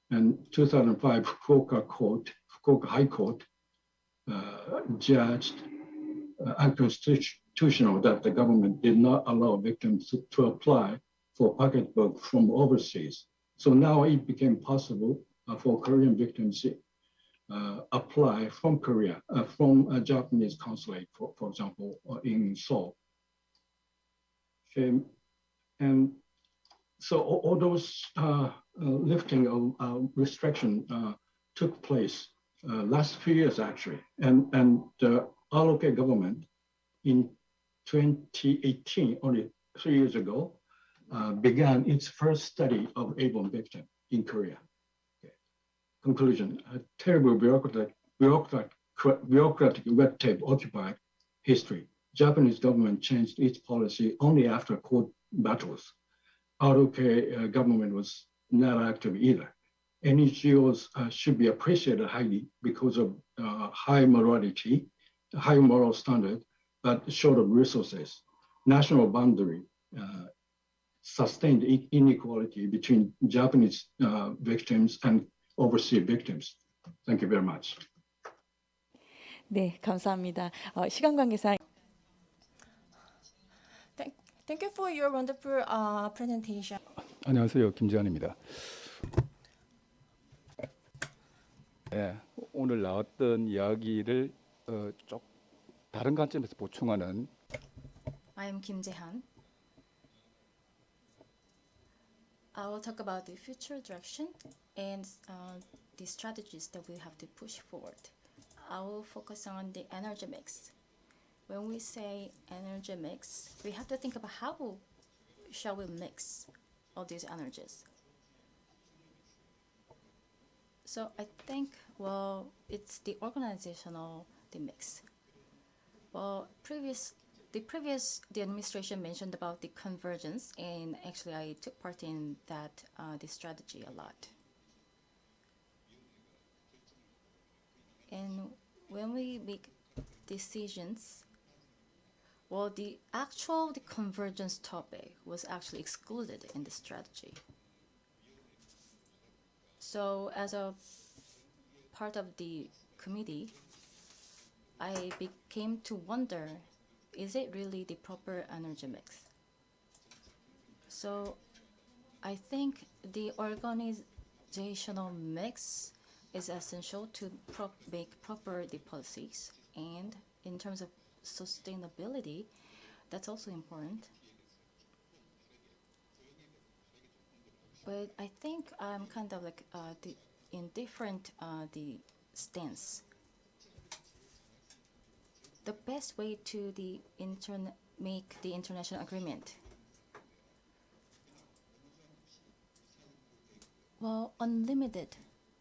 And 2005, Fukuoka High Court judged unconstitutional that the government did not allow victims to apply for pocketbook from overseas. So now it became possible for Korean victims to apply from Korea, from a Japanese consulate, for example, in Seoul. Okay. And so all those lifting of restriction took place last few years, actually. And the ROK government in 2018, only 3 years ago, began its first study of Avon victim in Korea. Okay. Conclusion, a terrible bureaucratic red tape occupied history. Japanese government changed its policy only after court battles. ROK government was not active either. NGOs should be appreciated highly because of high morality, high moral standard, but short of resources. National boundary sustained inequality between Japanese victims and overseas victims. Thank you very much. 네, 감사합니다. 시간 관계상 Thank you for your wonderful presentation. 안녕하세요, 김재환입니다. 네, 오늘 나왔던 이야기를 좀 다른 관점에서 보충하는. I am Kim Jae-han. I will talk about the future direction and the strategies that we have to push forward. I will focus on the energy mix. When we say energy mix, we have to think about how shall we mix all these energies. So I think, well, it's the organizational mix. Well, the administration mentioned about the convergence, and actually I took part in that the strategy a lot. And when we make decisions, well, the convergence topic was actually excluded in the strategy. So as a part of the committee, I became to wonder, is it really the proper energy mix? So I think the organizational mix is essential to make proper the policies, and in terms of sustainability, that's also important. But I think I'm kind of like in different the stance. The best way to make the international agreement. Well, unlimited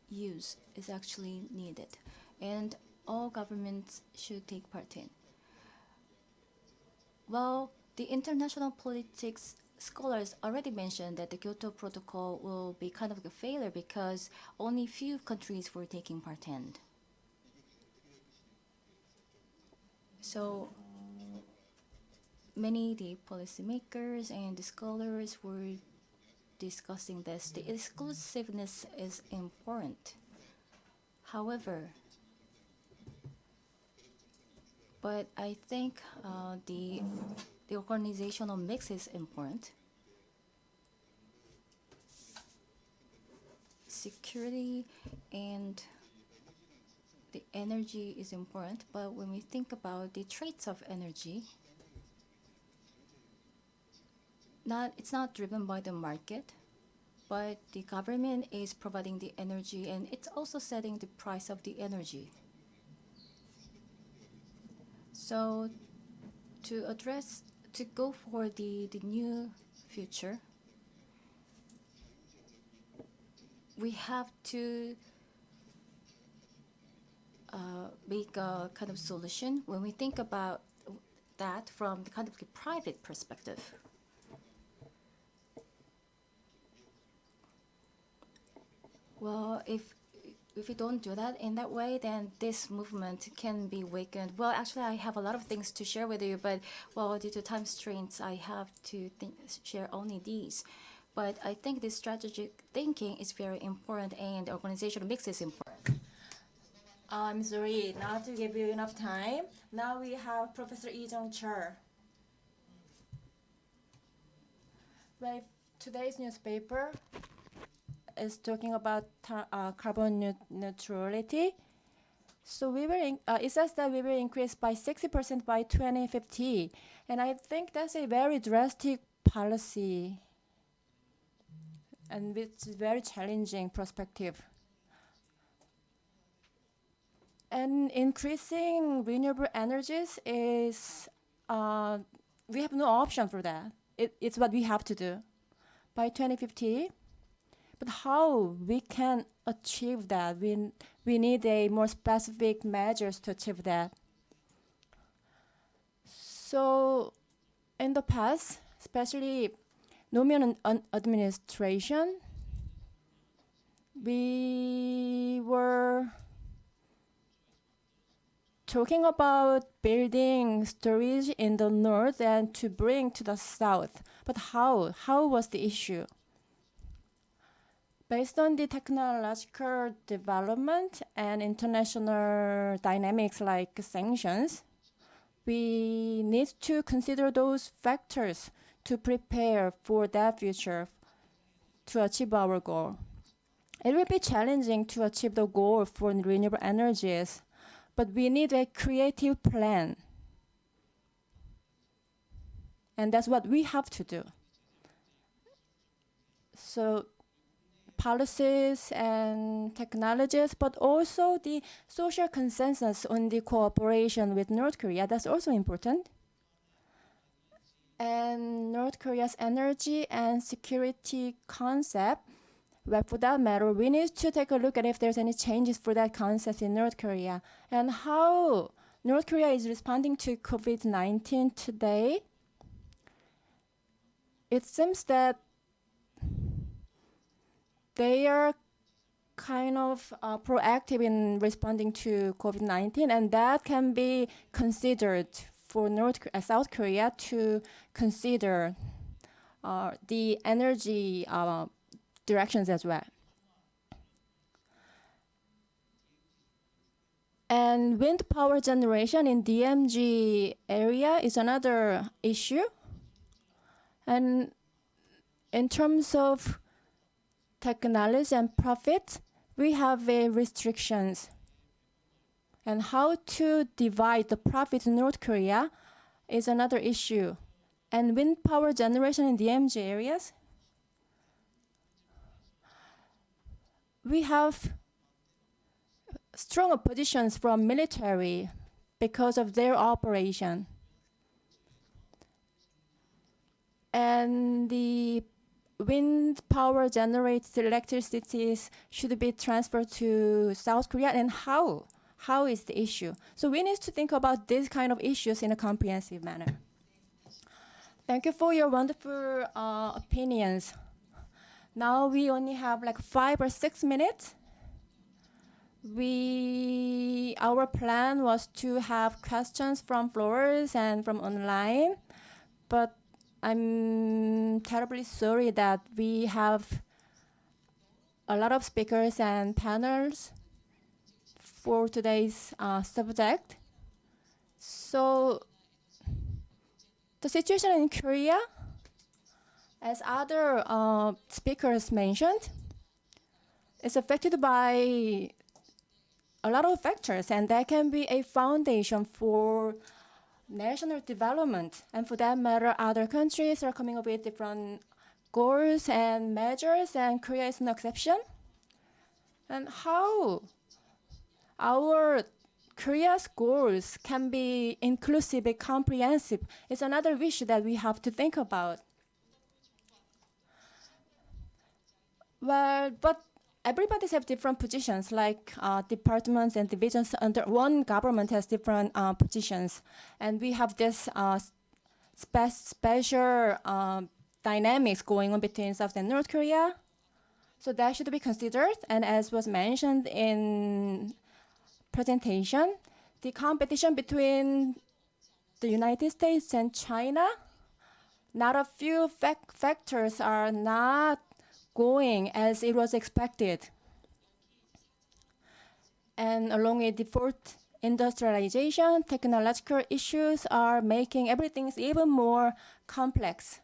use is actually needed, and all governments should take part in. Well, the international politics scholars already mentioned that the Kyoto Protocol will be kind of a failure because only few countries were taking part in. So many the policymakers and the scholars were discussing this. The exclusiveness is important. However, but I think the organizational mix is important. Security and the energy is important, but when we think about the traits of energy, it's not driven by the market, but the government is providing the energy and it's also setting the price of the energy. So to go for the new future, we have to make a kind of solution when we think about that from the kind of the private perspective. Well, if we don't do that in that way, then this movement can be weakened. Well, actually, I have a lot of things to share with you, but well, due to time constraints, I have to share only these. But I think this strategic thinking is very important, and the organizational mix is important. I'm sorry not to give you enough time. Now we have Professor Lee Jung-chul. Well, today's newspaper is talking about carbon neutrality. So we will it says that we will increase by 60% by 2050, and I think that's a very drastic policy, and it's a very challenging perspective. And increasing renewable energies is we have no option for that. It's what we have to do by 2050. But how we can achieve that? We need a more specific measures to achieve that. So in the past, especially Nominal administration, we were talking about building storage in the north and to bring to the south. But how? How was the issue? Based on the technological development and international dynamics like sanctions, we need to consider those factors to prepare for that future to achieve our goal. It will be challenging to achieve the goal for renewable energies, but we need a creative plan. And that's what we have to do. So policies and technologies, but also the social consensus on the cooperation with North Korea, that's also important. And North Korea's energy and security concept, well, for that matter, we need to take a look at if there's any changes for that concept in North Korea and how North Korea is responding to COVID-19 today. It seems that they are kind of proactive in responding to COVID-19, and that can be considered for South Korea to consider the energy directions as well. And wind power generation in DMZ area is another issue. And in terms of technology and profit, we have restrictions. And how to divide the profit in North Korea is another issue. And wind power generation in DMZ areas, we have strong oppositions from military because of their operation. And the wind power generated electricity should be transferred to South Korea, and how? How is the issue? So we need to think about these kind of issues in a comprehensive manner. Thank you for your wonderful opinions. Now we only have like 5 or 6 minutes. Our plan was to have questions from floors and from online, but I'm terribly sorry that we have a lot of speakers and panels for today's subject. So the situation in Korea, as other speakers mentioned, is affected by a lot of factors, and that can be a foundation for national development. And for that matter, other countries are coming up with different goals and measures, and Korea is no exception. And how our Korea's goals can be inclusive and comprehensive is another issue that we have to think about. Well, but everybody have different positions, like departments and divisions under one government has different positions. And we have this special dynamics going on between South and North Korea. So that should be considered. And as was mentioned in presentation, the competition between the United States and China, not a few factors are not going as it was expected. And along with the fourth industrialization, technological issues are making everything even more complex.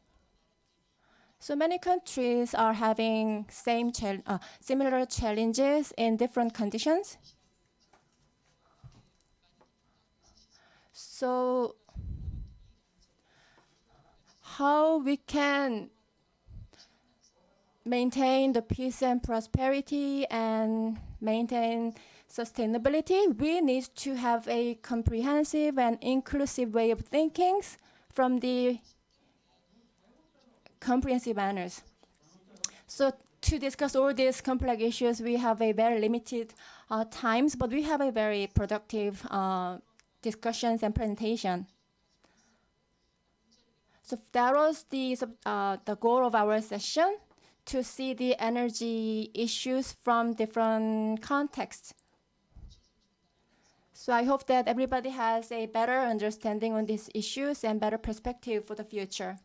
So many countries are having similar challenges in different conditions. So how we can maintain the peace and prosperity and maintain sustainability, we need to have a comprehensive and inclusive way of thinking from the comprehensive manners. So to discuss all these complex issues, we have a very limited times, but we have a very productive discussions and presentation. So that was the goal of our session, to see the energy issues from different contexts. So I hope that everybody has a better understanding on these issues and better perspective for the future.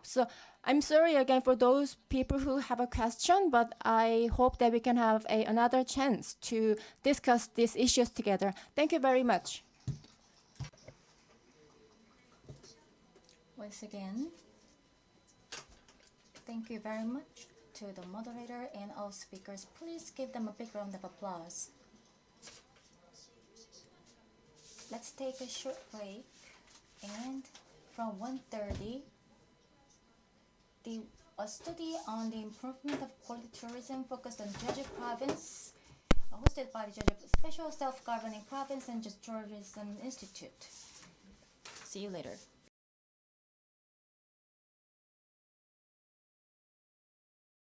So I'm sorry again for those people who have a question, but I hope that we can have another chance to discuss these issues together. Thank you very much. Once again, thank you very much to the moderator and all speakers. Please give them a big round of applause. Let's take a short break, and from 1:30, a study on the improvement of quality tourism focused on Jeju province, hosted by the Jeju Special Self-Governing Province and Jeju Tourism Institute. See you later.